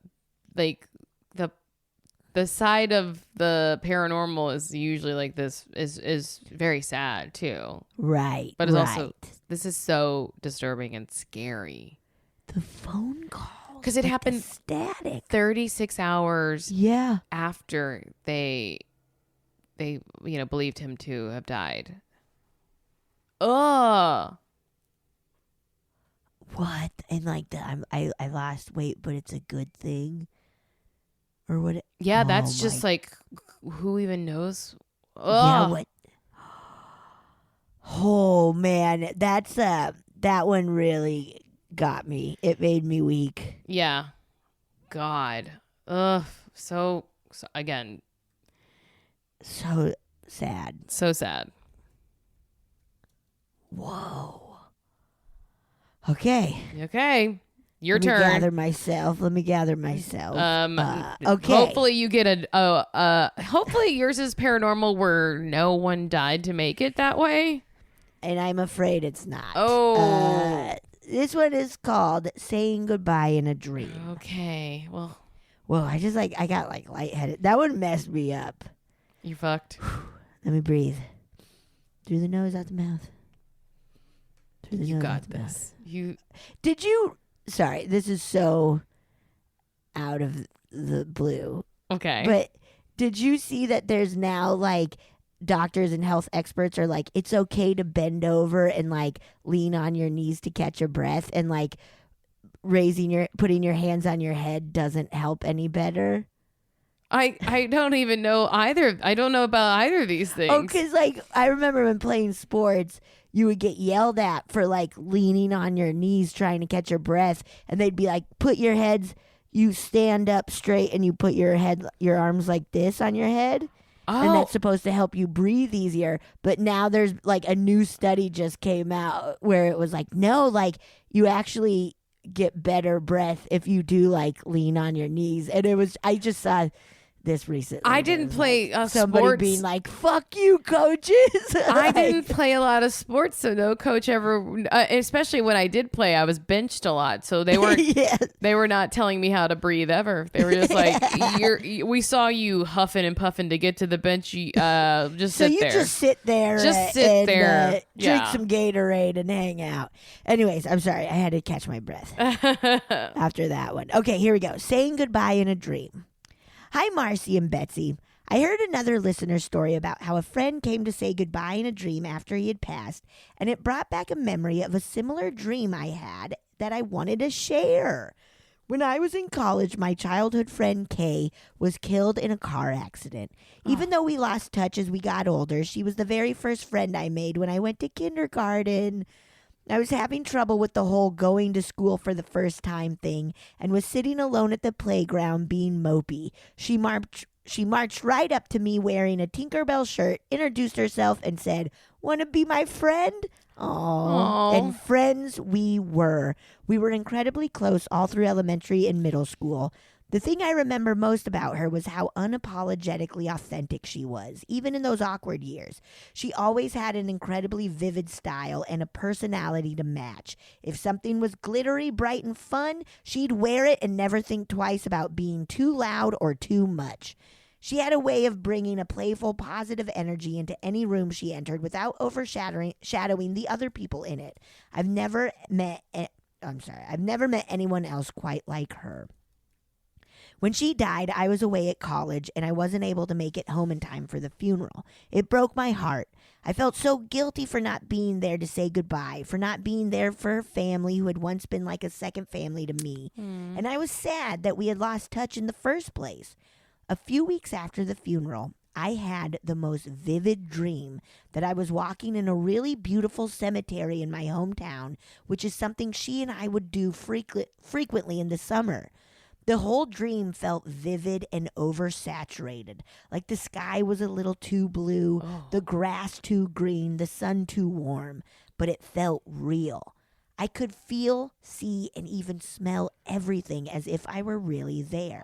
side of the paranormal is usually like this is very sad too. Right. But it's also, this is so disturbing and scary. The phone call. Because it happened static 36 hours after they believed him to have died. Ugh. What? And like I lost weight, but it's a good thing. Or what? Yeah, that's just like, who even knows? Ugh. Yeah, what? Oh man, that's that one really got me. It made me weak. Yeah. God. Ugh. So again. So sad. So sad. Whoa. Okay. Okay. Your turn. Let me gather myself. Okay. Hopefully you get hopefully yours is paranormal where no one died to make it that way. And I'm afraid it's not. Oh. This one is called Saying Goodbye in a Dream. Okay. Well, I got like lightheaded. That one messed me up. You fucked. Let me breathe. Through the nose, out the mouth. Through the You nose, got out the mouth. this. Sorry, this is so out of the blue. Okay. But did you see that there's now like doctors and health experts are like, it's okay to bend over and like lean on your knees to catch your breath, and like putting your hands on your head doesn't help any better? I don't even know either. I don't know about either of these things. Oh, because like I remember when playing sports, you would get yelled at for like leaning on your knees trying to catch your breath, and they'd be like, you stand up straight and you put your arms like this on your head. Oh. And that's supposed to help you breathe easier. But now there's like a new study just came out where it was like, no, like you actually get better breath if you do like lean on your knees. And I just saw this recently. I didn't play somebody sports. being like, fuck you, coaches. I didn't play a lot of sports, so no coach ever, especially when I did play, I was benched a lot. So they weren't, they were not telling me how to breathe ever. They were just like, we saw you huffing and puffing to get to the bench. Just so sit you there. just sit there. Just sit there. Drink some Gatorade and hang out. Anyways, I'm sorry. I had to catch my breath after that one. Okay, here we go. Saying Goodbye in a Dream. Hi, Marcy and Betsy. I heard another listener's story about how a friend came to say goodbye in a dream after he had passed, and it brought back a memory of a similar dream I had that I wanted to share. When I was in college, my childhood friend Kay was killed in a car accident. Even though we lost touch as we got older, she was the very first friend I made when I went to kindergarten. I was having trouble with the whole going to school for the first time thing and was sitting alone at the playground being mopey. She marched right up to me wearing a Tinkerbell shirt, introduced herself, and said, "Want to be my friend?" Aww. And friends we were. We were incredibly close all through elementary and middle school. The thing I remember most about her was how unapologetically authentic she was, even in those awkward years. She always had an incredibly vivid style and a personality to match. If something was glittery, bright, and fun, she'd wear it and never think twice about being too loud or too much. She had a way of bringing a playful, positive energy into any room she entered without overshadowing the other people in it. I've never met anyone else quite like her. When she died, I was away at college, and I wasn't able to make it home in time for the funeral. It broke my heart. I felt so guilty for not being there to say goodbye, for not being there for her family who had once been like a second family to me. And I was sad that we had lost touch in the first place. A few weeks after the funeral, I had the most vivid dream that I was walking in a really beautiful cemetery in my hometown, which is something she and I would do frequently in the summer. The whole dream felt vivid and oversaturated, like the sky was a little too blue, the grass too green, the sun too warm, but it felt real. I could feel, see, and even smell everything as if I were really there.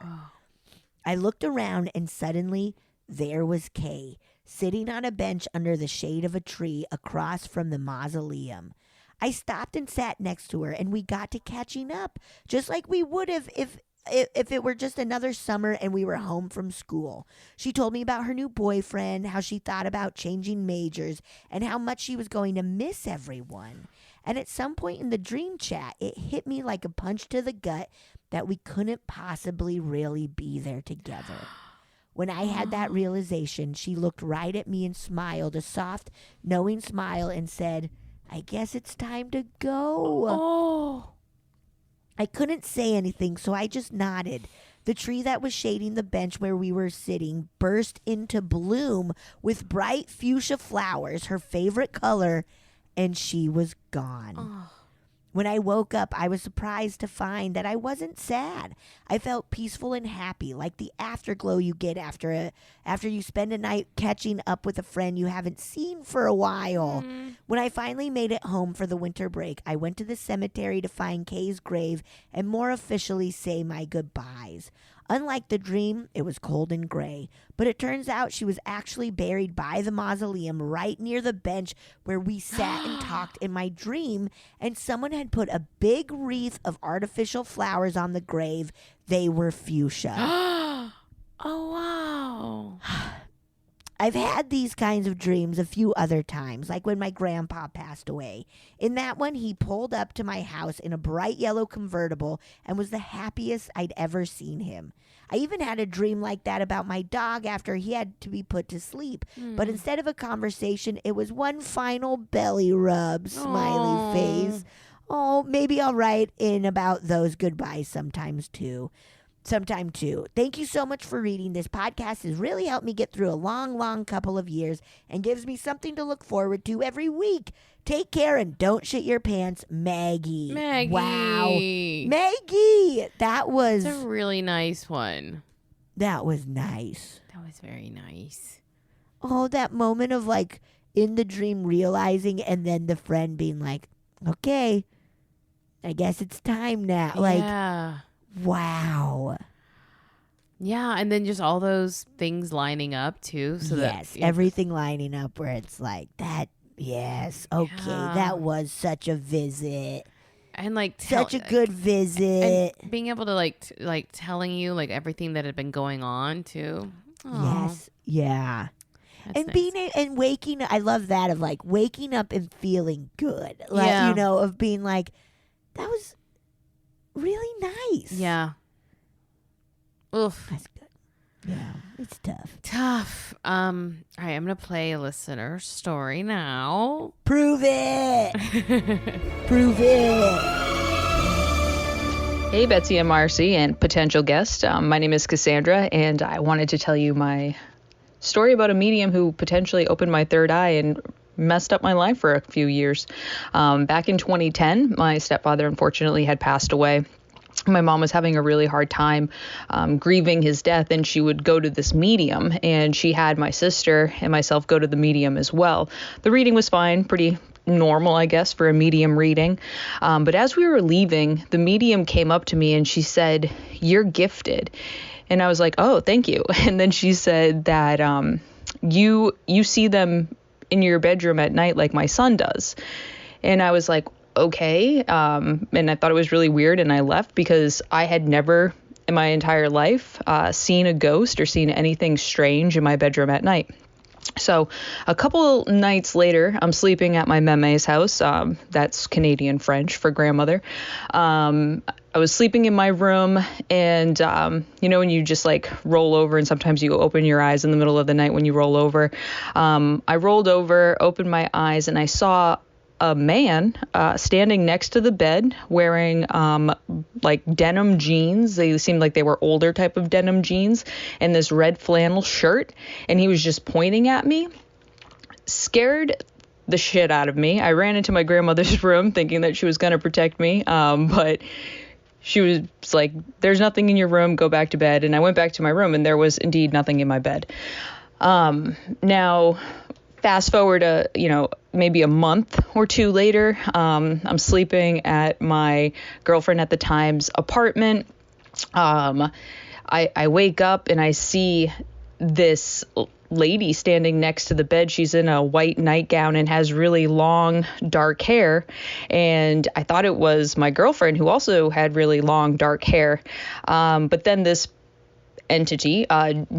I looked around and suddenly there was Kay, sitting on a bench under the shade of a tree across from the mausoleum. I stopped and sat next to her, and we got to catching up, just like we would have if it were just another summer and we were home from school. She told me about her new boyfriend, how she thought about changing majors, and how much she was going to miss everyone. And at some point in the dream chat, it hit me like a punch to the gut that we couldn't possibly really be there together. When I had that realization, she looked right at me and smiled, a soft, knowing smile, and said, I guess it's time to go. Oh. I couldn't say anything, so I just nodded. The tree that was shading the bench where we were sitting burst into bloom with bright fuchsia flowers, her favorite color, and she was gone. Oh. When I woke up, I was surprised to find that I wasn't sad. I felt peaceful and happy, like the afterglow you get after you spend a night catching up with a friend you haven't seen for a while. When I finally made it home for the winter break, I went to the cemetery to find Kay's grave and more officially say my goodbyes. Unlike the dream, it was cold and gray, but it turns out she was actually buried by the mausoleum right near the bench where we sat and talked in my dream, and someone had put a big wreath of artificial flowers on the grave. They were fuchsia. Oh, wow. I've had these kinds of dreams a few other times, like when my grandpa passed away. In that one, he pulled up to my house in a bright yellow convertible and was the happiest I'd ever seen him. I even had a dream like that about my dog after he had to be put to sleep. But instead of a conversation, it was one final belly rub, smiley face. Oh, maybe I'll write in about those goodbyes sometime too. Thank you so much for reading. This podcast has really helped me get through a long couple of years and gives me something to look forward to every week. Take care and don't shit your pants, Maggie. Maggie. Wow. Maggie. That was a really nice one. That was nice. That was very nice. Oh, that moment of like in the dream realizing and then the friend being like, okay, I guess it's time now. Like, yeah. Wow. Yeah, and then just all those things lining up too. So yes, everything lining up where it's like that. Yes. Okay, that was such a visit. And like such a good visit. And being able to like telling you like everything that had been going on too. Aww. Yes. Yeah. That's and nice. being and waking, I love that of like waking up and feeling good. Like, you know, of being like, that was really nice. Yeah. Oof. That's good. Yeah. It's tough. Tough. All right, I'm gonna play a listener story now. Prove it. Prove it. Hey, Betsy and Marcy and potential guest. My name is Cassandra, and I wanted to tell you my story about a medium who potentially opened my third eye and messed up my life for a few years. Back in 2010, my stepfather unfortunately had passed away. My mom was having a really hard time grieving his death, and she would go to this medium, and she had my sister and myself go to the medium as well. The reading was fine, pretty normal, I guess, for a medium reading. But as we were leaving, the medium came up to me and she said, "You're gifted." And I was like, "Oh, thank you." And then she said that you see them in your bedroom at night like my son does. And I was like, okay. And I thought it was really weird, and I left because I had never in my entire life seen a ghost or seen anything strange in my bedroom at night. So a couple nights later, I'm sleeping at my meme's house. That's Canadian French for grandmother. I was sleeping in my room, and you know when you just like roll over, and sometimes you open your eyes in the middle of the night when you roll over. I rolled over, opened my eyes, and I saw a man standing next to the bed wearing like denim jeans. They seemed like they were older type of denim jeans, and this red flannel shirt, and he was just pointing at me. Scared the shit out of me. I ran into my grandmother's room thinking that she was going to protect me, but she was like, "There's nothing in your room, go back to bed." And I went back to my room, and there was indeed nothing in my bed. Now fast forward maybe a month or two later, I'm sleeping at my girlfriend at the time's apartment. I wake up and I see this lady standing next to the bed. She's in a white nightgown and has really long, dark hair. And I thought it was my girlfriend, who also had really long, dark hair. But then this entity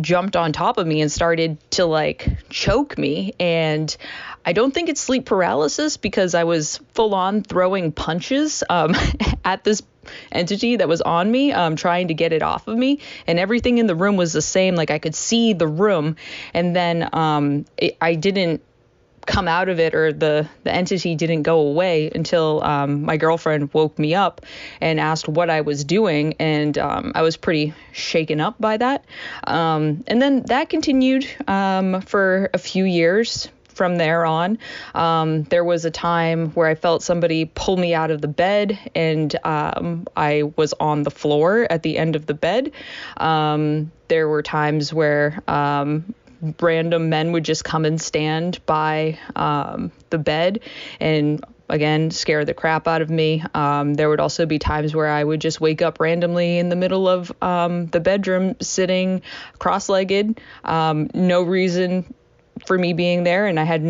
jumped on top of me and started to like choke me. And I don't think it's sleep paralysis, because I was full on throwing punches at this entity that was on me, trying to get it off of me, and everything in the room was the same. Like I could see the room, and then I didn't come out of it, or the entity didn't go away until my girlfriend woke me up and asked what I was doing, and I was pretty shaken up by that. And then that continued for a few years. From there on, there was a time where I felt somebody pull me out of the bed, and I was on the floor at the end of the bed. There were times where random men would just come and stand by the bed and, again, scare the crap out of me. There would also be times where I would just wake up randomly in the middle of the bedroom, sitting cross-legged, no reason for me being there, and I had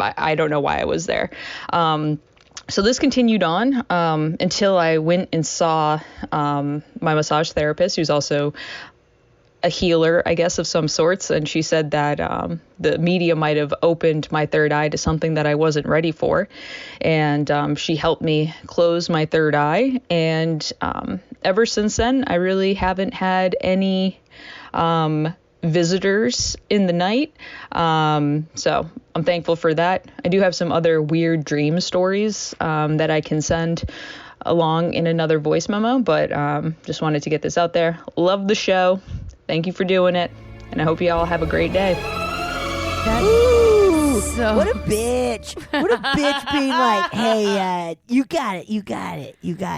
I don't know why I was there. So this continued on until I went and saw my massage therapist, who's also a healer, I guess, of some sorts. And she said that the medium might have opened my third eye to something that I wasn't ready for. And she helped me close my third eye. And ever since then, I really haven't had any visitors in the night. So I'm thankful for that. I do have some other weird dream stories that I can send along in another voice memo, but just wanted to get this out there. Love the show. Thank you for doing it. And I hope you all have a great day. What a bitch. What a bitch being like, hey, you got it. You got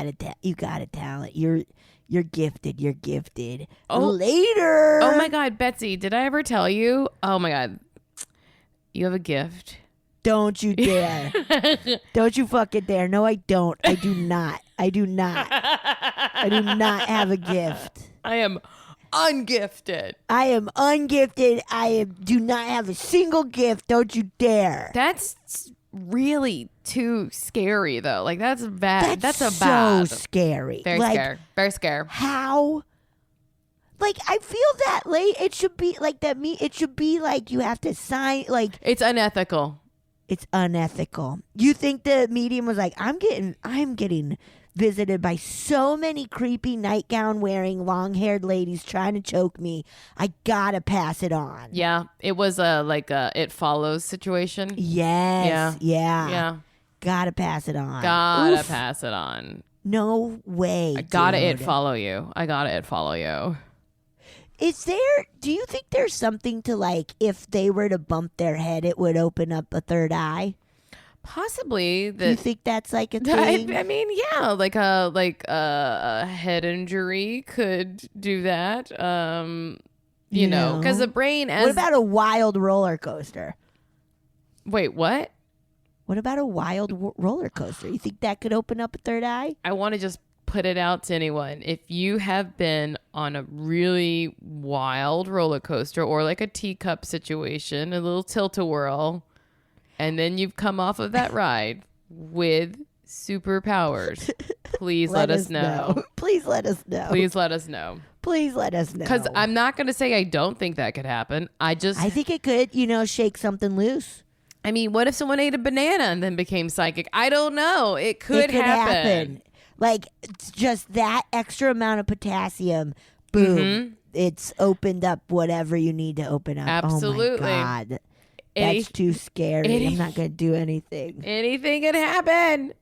it, talent. You're gifted. Oh, later. Oh my God, Betsy, did I ever tell you? Oh my God, you have a gift. Don't you dare. Don't you fucking dare. No, I don't. I do not. I do not have a gift. I am ungifted. I do not have a single gift. Don't you dare. That's really too scary, though. Like, that's bad. That's a so bad. Scary. Very scary. Very scary. How? Like, I feel that it should be like that. It should be like you have to sign. Like, it's unethical. It's unethical. You think the medium was like, I'm getting visited by so many creepy nightgown wearing long haired ladies trying to choke me. I gotta pass it on. Yeah, it was a It Follows situation. Yes. Yeah. Gotta pass it on. Pass it on. No way. I gotta it follow you. Do you think there's something to, like, if they were to bump their head, it would open up a third eye? Possibly. Do you think that's like a thing? I mean, yeah, like a head injury could do that. You know, because the brain. What about a wild roller coaster? Wait, what? What about a wild roller coaster? You think that could open up a third eye? I want to just put it out to anyone. If you have been on a really wild roller coaster, or like a teacup situation, a little tilt-a-whirl, and then you've come off of that ride with superpowers, please let us know. Please let us know. Please let us know. Please let us know. Because I'm not going to say I don't think that could happen. I think it could, shake something loose. I mean, what if someone ate a banana and then became psychic? I don't know. It could happen. Like, just that extra amount of potassium, boom, Mm-hmm. it's opened up whatever you need to open up. Absolutely. Oh, my God. That's too scary. I'm not going to do anything. Anything can happen.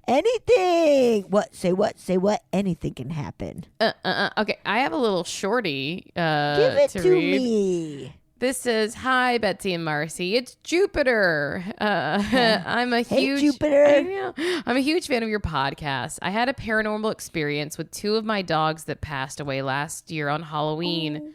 Anything. What? Say what? Say what? Anything can happen. Okay, I have a little shorty Give it to read. me. This says, "Hi, Betsy and Marcy. It's Jupiter. I'm a Hey, huge Jupiter. I know. I'm a huge fan of your podcast. I had a paranormal experience with two of my dogs that passed away last year on Halloween.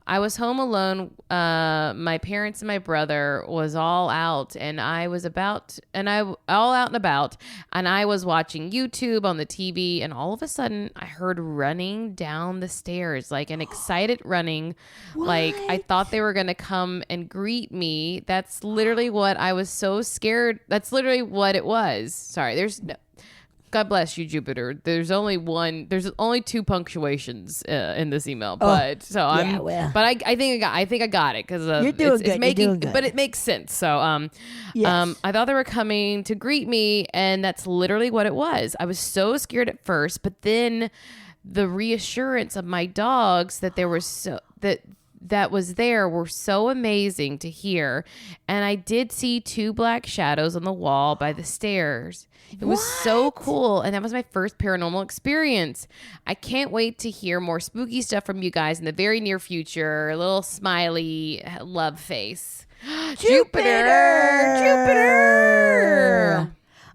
I was home alone. My parents and my brother was all out, and I was all out and about, and I was watching YouTube on the TV, and all of a sudden I heard running down the stairs, like an excited running, like I thought they were going to come and greet me. That's literally what I was so scared. That's literally what it was. Sorry, God bless you, Jupiter. There's only two punctuations in this email, but but I think I got it because you're doing good. You're doing good. But it makes sense. So yes. I thought they were coming to greet me, and that's literally what it was. I was so scared at first, but then the reassurance of my dogs that there was that was there were so amazing to hear. And I did see 2 black shadows on the wall by the stairs. It was so cool. And that was my first paranormal experience. I can't wait to hear more spooky stuff from you guys in the very near future. A little smiley love face. Jupiter!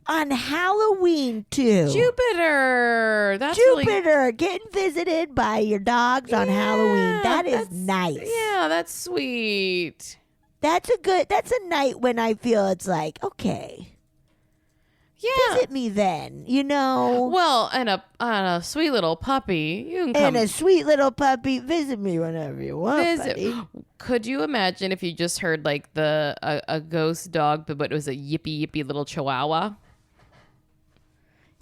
On Halloween too. Jupiter. That's Jupiter getting visited by your dogs on Halloween. That is nice. Yeah, that's sweet. That's a night when I feel it's like, okay. Yeah. Visit me then, Well, and a sweet little puppy. You can come. And a sweet little puppy. Visit me whenever you want, buddy. Could you imagine if you just heard like a ghost dog, but it was a yippy little chihuahua?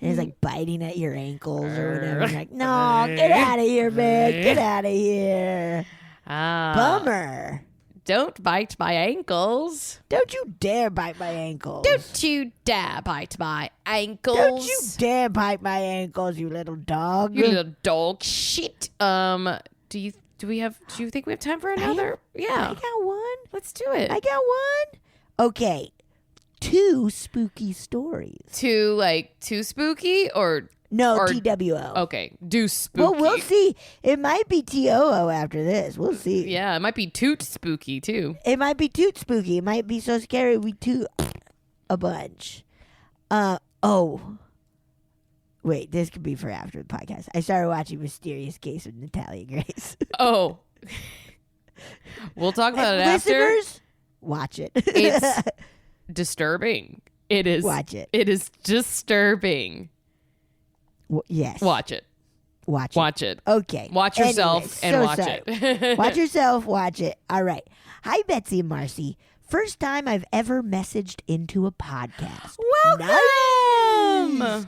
And it's like biting at your ankles or whatever. Like, no, get out of here, man. Get out of here. Bummer. Don't bite my ankles. Don't you dare bite my ankles. Don't you dare bite my ankles. Don't you dare bite my ankles, you little dog. You little dog shit. Do you think we have time for another? I got one. Let's do it. I got one. Okay. 2 spooky stories. Too spooky or no, TWO. Okay, do spooky. Well, we'll see. It might be TOO after this. We'll see. Yeah, it might be toot spooky too. It might be toot spooky. It might be so scary we toot a bunch. Wait, this could be for after the podcast. I started watching Mysterious Case of Natalia Grace. Oh. We'll talk about it after. Listeners, watch it. It's disturbing. It is. Watch it. It is disturbing. Yes. Watch it. Watch it. Okay. Watch yourself and watch it. Watch yourself, watch it. All right. Hi, Betsy and Marcy. First time I've ever messaged into a podcast. Welcome. Nice.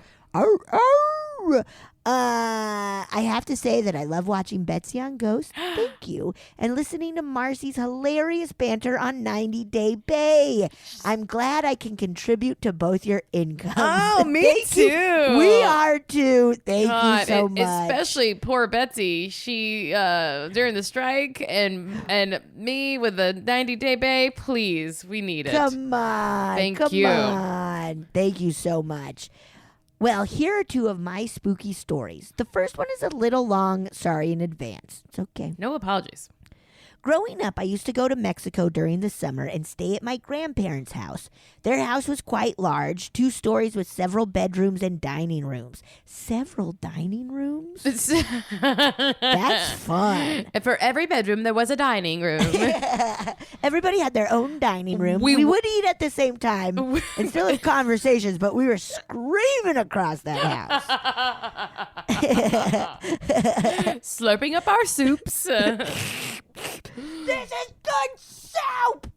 I have to say that I love watching Betsy on Ghost. Thank you. And listening to Marcy's hilarious banter on 90 Day Bay. I'm glad I can contribute to both your incomes. Oh, me too. We are too. Thank you so much. Especially poor Betsy. She during the strike and me with the 90 Day Bay. Please, we need it. Come on. Thank you. you. Come on. Thank you so much. Well, here are 2 of my spooky stories. The first one is a little long. Sorry in advance. It's okay. No apologies. Growing up, I used to go to Mexico during the summer and stay at my grandparents' house. Their house was quite large, 2 stories with several bedrooms and dining rooms. Several dining rooms? That's fun. And for every bedroom, there was a dining room. Everybody had their own dining room. We would eat at the same time and still have conversations, but we were screaming across that house. Slurping up our soups. This is good soup!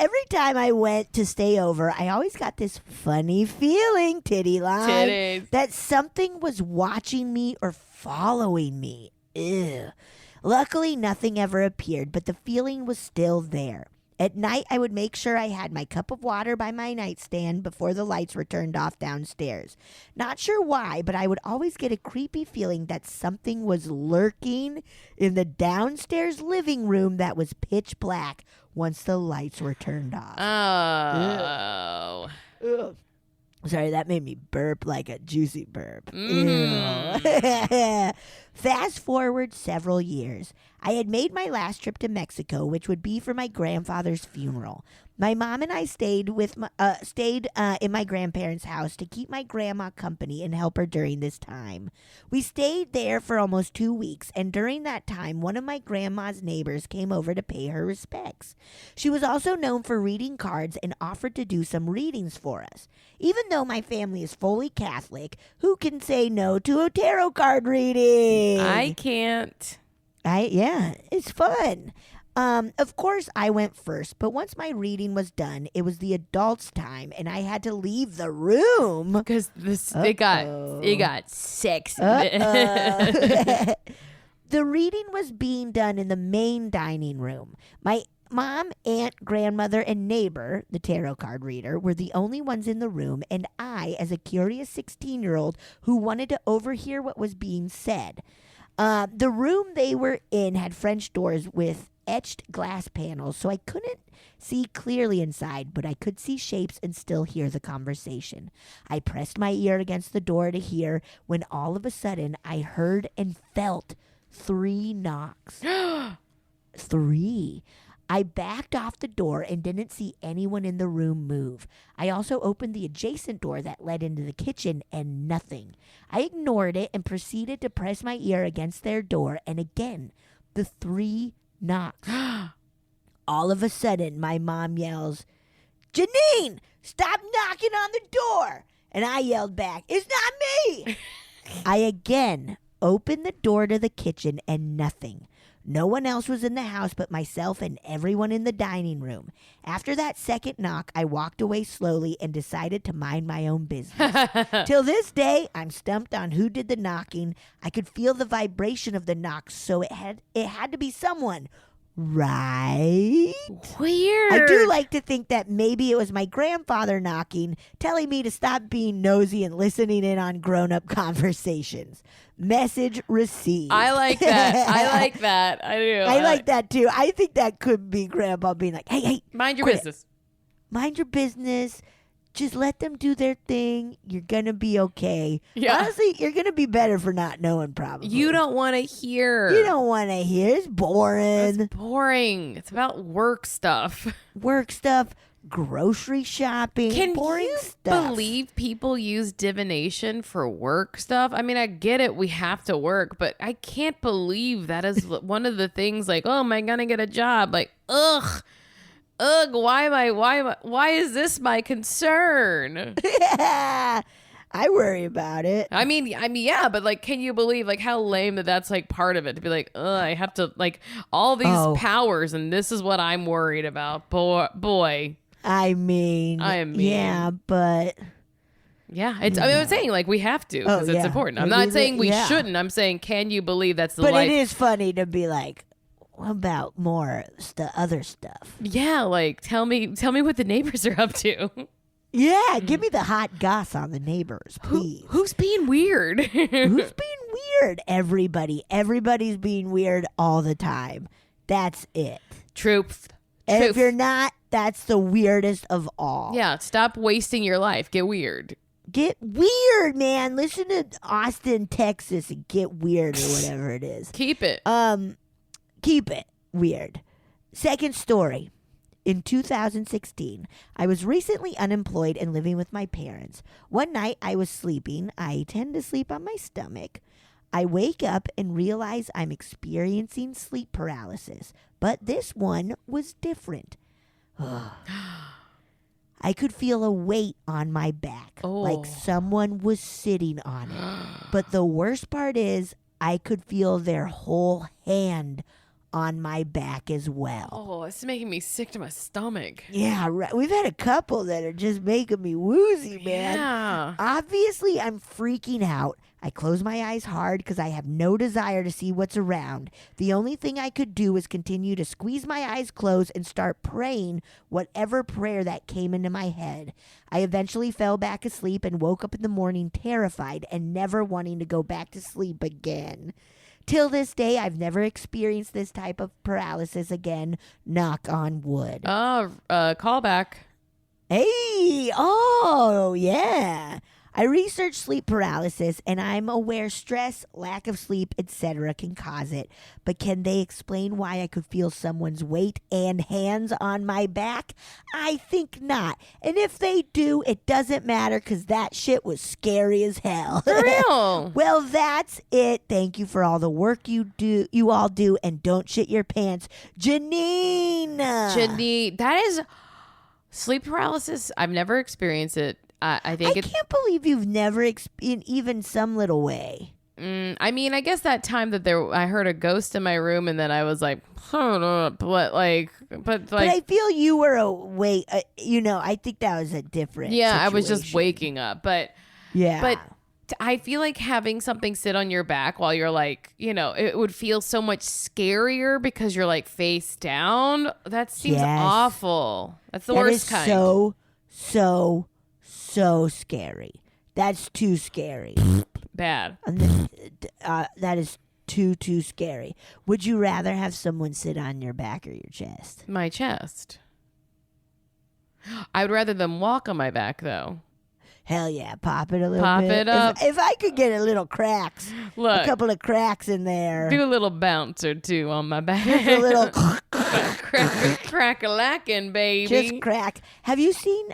Every time I went to stay over, I always got this funny feeling, titty line, that something was watching me or following me. Ew. Luckily, nothing ever appeared, but the feeling was still there. At night, I would make sure I had my cup of water by my nightstand before the lights were turned off downstairs. Not sure why, but I would always get a creepy feeling that something was lurking in the downstairs living room that was pitch black once the lights were turned off. Oh. Ugh. Sorry, that made me burp like a juicy burp. Fast forward several years. I had made my last trip to Mexico, which would be for my grandfather's funeral. My mom and I stayed in my grandparents' house to keep my grandma company and help her during this time. We stayed there for almost 2 weeks, and during that time, one of my grandma's neighbors came over to pay her respects. She was also known for reading cards and offered to do some readings for us. Even though my family is fully Catholic, who can say no to a tarot card reading? I can't. Yeah, it's fun. Of course, I went first, but once my reading was done, it was the adults' time, and I had to leave the room. Because it got sexy. The reading was being done in the main dining room. My mom, aunt, grandmother, and neighbor, the tarot card reader, were the only ones in the room, and I, as a curious 16-year-old who wanted to overhear what was being said. The room they were in had French doors with etched glass panels, so I couldn't see clearly inside, but I could see shapes and still hear the conversation. I pressed my ear against the door to hear when all of a sudden I heard and felt 3 knocks. 3. I backed off the door and didn't see anyone in the room move. I also opened the adjacent door that led into the kitchen and nothing. I ignored it and proceeded to press my ear against their door, and again, the 3 knocks. All of a sudden, my mom yells, "Jeannine, stop knocking on the door!" And I yelled back, "It's not me!" I again opened the door to the kitchen and nothing. No one else was in the house but myself and everyone in the dining room. After that second knock, I walked away slowly and decided to mind my own business. Till this day, I'm stumped on who did the knocking. I could feel the vibration of the knocks, so it had to be someone. Right? Weird. I do like to think that maybe it was my grandfather knocking, telling me to stop being nosy and listening in on grown-up conversations. Message received. I like that. I do. I like that too. I think that could be Grandpa being like, hey, mind your quit it. business. Mind your business. Just let them do their thing. You're going to be okay. Yeah. Honestly, you're going to be better for not knowing, probably. You don't want to hear. You don't want to hear. It's boring. It's boring. It's about work stuff. Work stuff, grocery shopping, Can boring you stuff. believe people use divination for work stuff? I mean, I get it. We have to work, but I can't believe that is one of the things like, oh, am I going to get a job? Like, ugh, why is this my concern? Yeah, I worry about it. I mean, yeah, but like, can you believe like how lame that's like part of it to be like, I have to like all these powers and this is what I'm worried about. Boy. I mean, yeah, but yeah, it's. I mean, I'm saying like we have to because it's important. I'm not saying we shouldn't. I'm saying, can you believe that's the life? But it is funny to be like, what about more other stuff? Yeah, like tell me what the neighbors are up to. Yeah, give me the hot goss on the neighbors, please. Who's being weird? Who's being weird? Everybody. Everybody's being weird all the time. That's it. Truth. And if you're not, that's the weirdest of all. Yeah, stop wasting your life. Get weird. Get weird, man. Listen to Austin, Texas, and get weird or whatever it is. Keep it. Keep it weird. Second story. In 2016, I was recently unemployed and living with my parents. One night I was sleeping. I tend to sleep on my stomach. I wake up and realize I'm experiencing sleep paralysis, but this one was different. I could feel a weight on my back, like someone was sitting on it. But the worst part is I could feel their whole hand on my back as well. Oh, it's making me sick to my stomach. Yeah, right. We've had a couple that are just making me woozy, man. Yeah. Obviously, I'm freaking out. I close my eyes hard because I have no desire to see what's around. The only thing I could do was continue to squeeze my eyes closed and start praying whatever prayer that came into my head. I eventually fell back asleep and woke up in the morning terrified and never wanting to go back to sleep again. Till this day, I've never experienced this type of paralysis again. Knock on wood. Call back. Hey, yeah. I researched sleep paralysis, and I'm aware stress, lack of sleep, etc. can cause it. But can they explain why I could feel someone's weight and hands on my back? I think not. And if they do, it doesn't matter because that shit was scary as hell. For real. Well, that's it. Thank you for all the work you all do, and don't shit your pants. Jeannine. Jeannine, that is sleep paralysis. I've never experienced it. I think can't believe you've never in even some little way. I mean, I guess that time that I heard a ghost in my room, and then I was like, hold up, but I feel you were awake. I think that was a different. Yeah, I was just situation. waking up, but I feel like having something sit on your back while you're like, it would feel so much scarier because you're like face down. That seems awful. That's the worst kind. So scary. That's too scary. Bad. That is too scary. Would you rather have someone sit on your back or your chest? My chest. I would rather them walk on my back, though. Hell yeah, pop it a little Pop bit. it up. If I could get a couple of cracks in there. Do a little bounce or two on my back. Just a little crack-a-lackin', baby. Just crack. Have you seen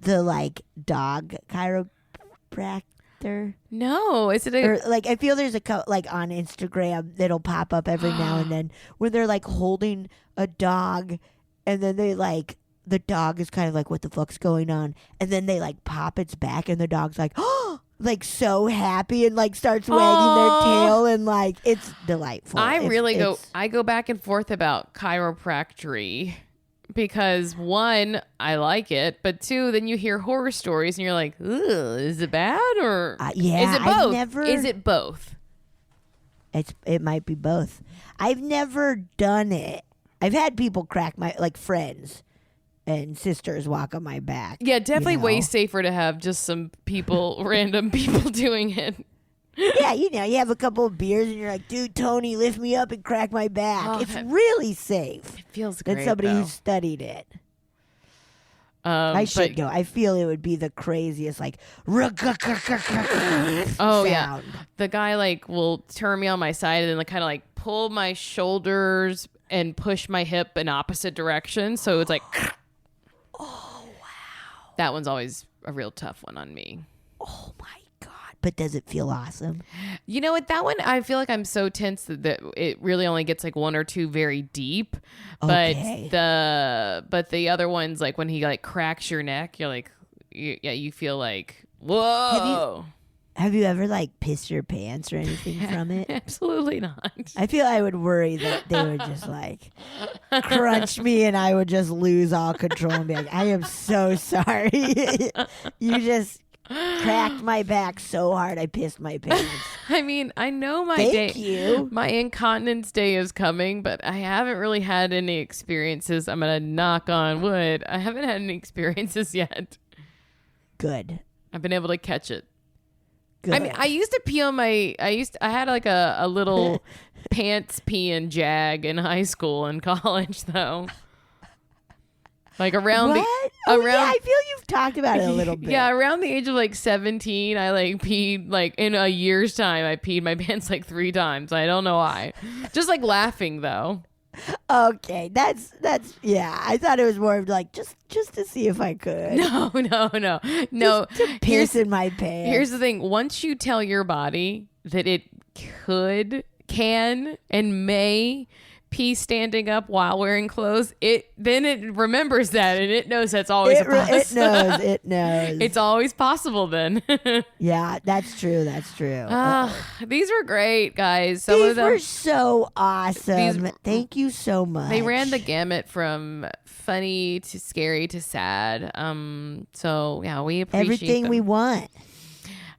the dog chiropractor? No, is it I feel there's on Instagram that'll pop up every now and then when they're holding a dog, and then they the dog is kind of what the fuck's going on, and then they pop its back, and the dog's oh, so happy, and starts wagging their tail, and it's delightful. I go back and forth about chiropractic. Because one, I like it, but two, then you hear horror stories and you're like, "Ugh, is it bad or yeah, is it both? Is it both?" It might be both. I've never done it. I've had people crack my friends and sisters walk on my back. Yeah, definitely way safer to have just some people, random people doing it. Yeah, you have a couple of beers and you're like, dude, Tony, lift me up and crack my back. It's really safe. It feels great. Than somebody who studied it. I should go. I feel it would be the craziest, sound. Yeah. The guy will turn me on my side and then kind of pull my shoulders and push my hip in opposite direction. So it's oh wow. That one's always a real tough one on me. Oh my. But does it feel awesome? You know what? That one, I feel like I'm so tense that it really only gets one or two very deep. Okay. But the other ones, when he cracks your neck, you're you feel whoa. Have you ever pissed your pants or anything from it? Absolutely not. I feel I would worry that they would just crunch me and I would just lose all control and be like, I am so sorry. You just cracked my back so hard I pissed my pants. I mean, I know my Thank you. My incontinence day is coming, but I haven't really had any experiences. I'm gonna knock on wood. I haven't had any experiences yet. Good. I've been able to catch it. Good. I mean, I used to pee on I had a little pants pee and jag in high school and college though. Around what? the yeah, I feel you've talked about it a little bit. Yeah, around the age of 17, I peed in a year's time. I peed my pants 3 times. I don't know why. Just laughing though. Okay, that's yeah. I thought it was more of just to see if I could. No. Just to piss in my pants. Here's the thing: once you tell your body that it can, and may pee standing up while wearing clothes, then it remembers that, and it knows that's always possible. It knows. It's always possible then. Yeah, that's true. These were great, guys. These were so awesome. Thank you so much. They ran the gamut from funny to scary to sad. So yeah, we appreciate everything them. we want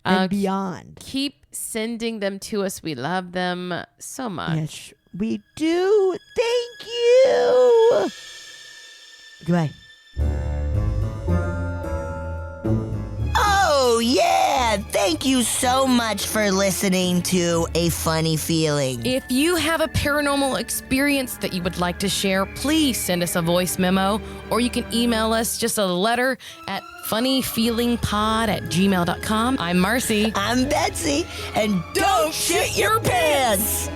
and beyond. Keep sending them to us. We love them so much. Yes, we do. Thank you. Goodbye. Oh, yeah. thank you so much for listening to A Funny Feeling. If you have a paranormal experience that you would like to share, please send us a voice memo, or you can email us just a letter at funnyfeelingpod@gmail.com. I'm Marcy. I'm Betsy, and don't shit your pants!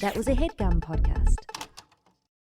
That was a HeadGum podcast.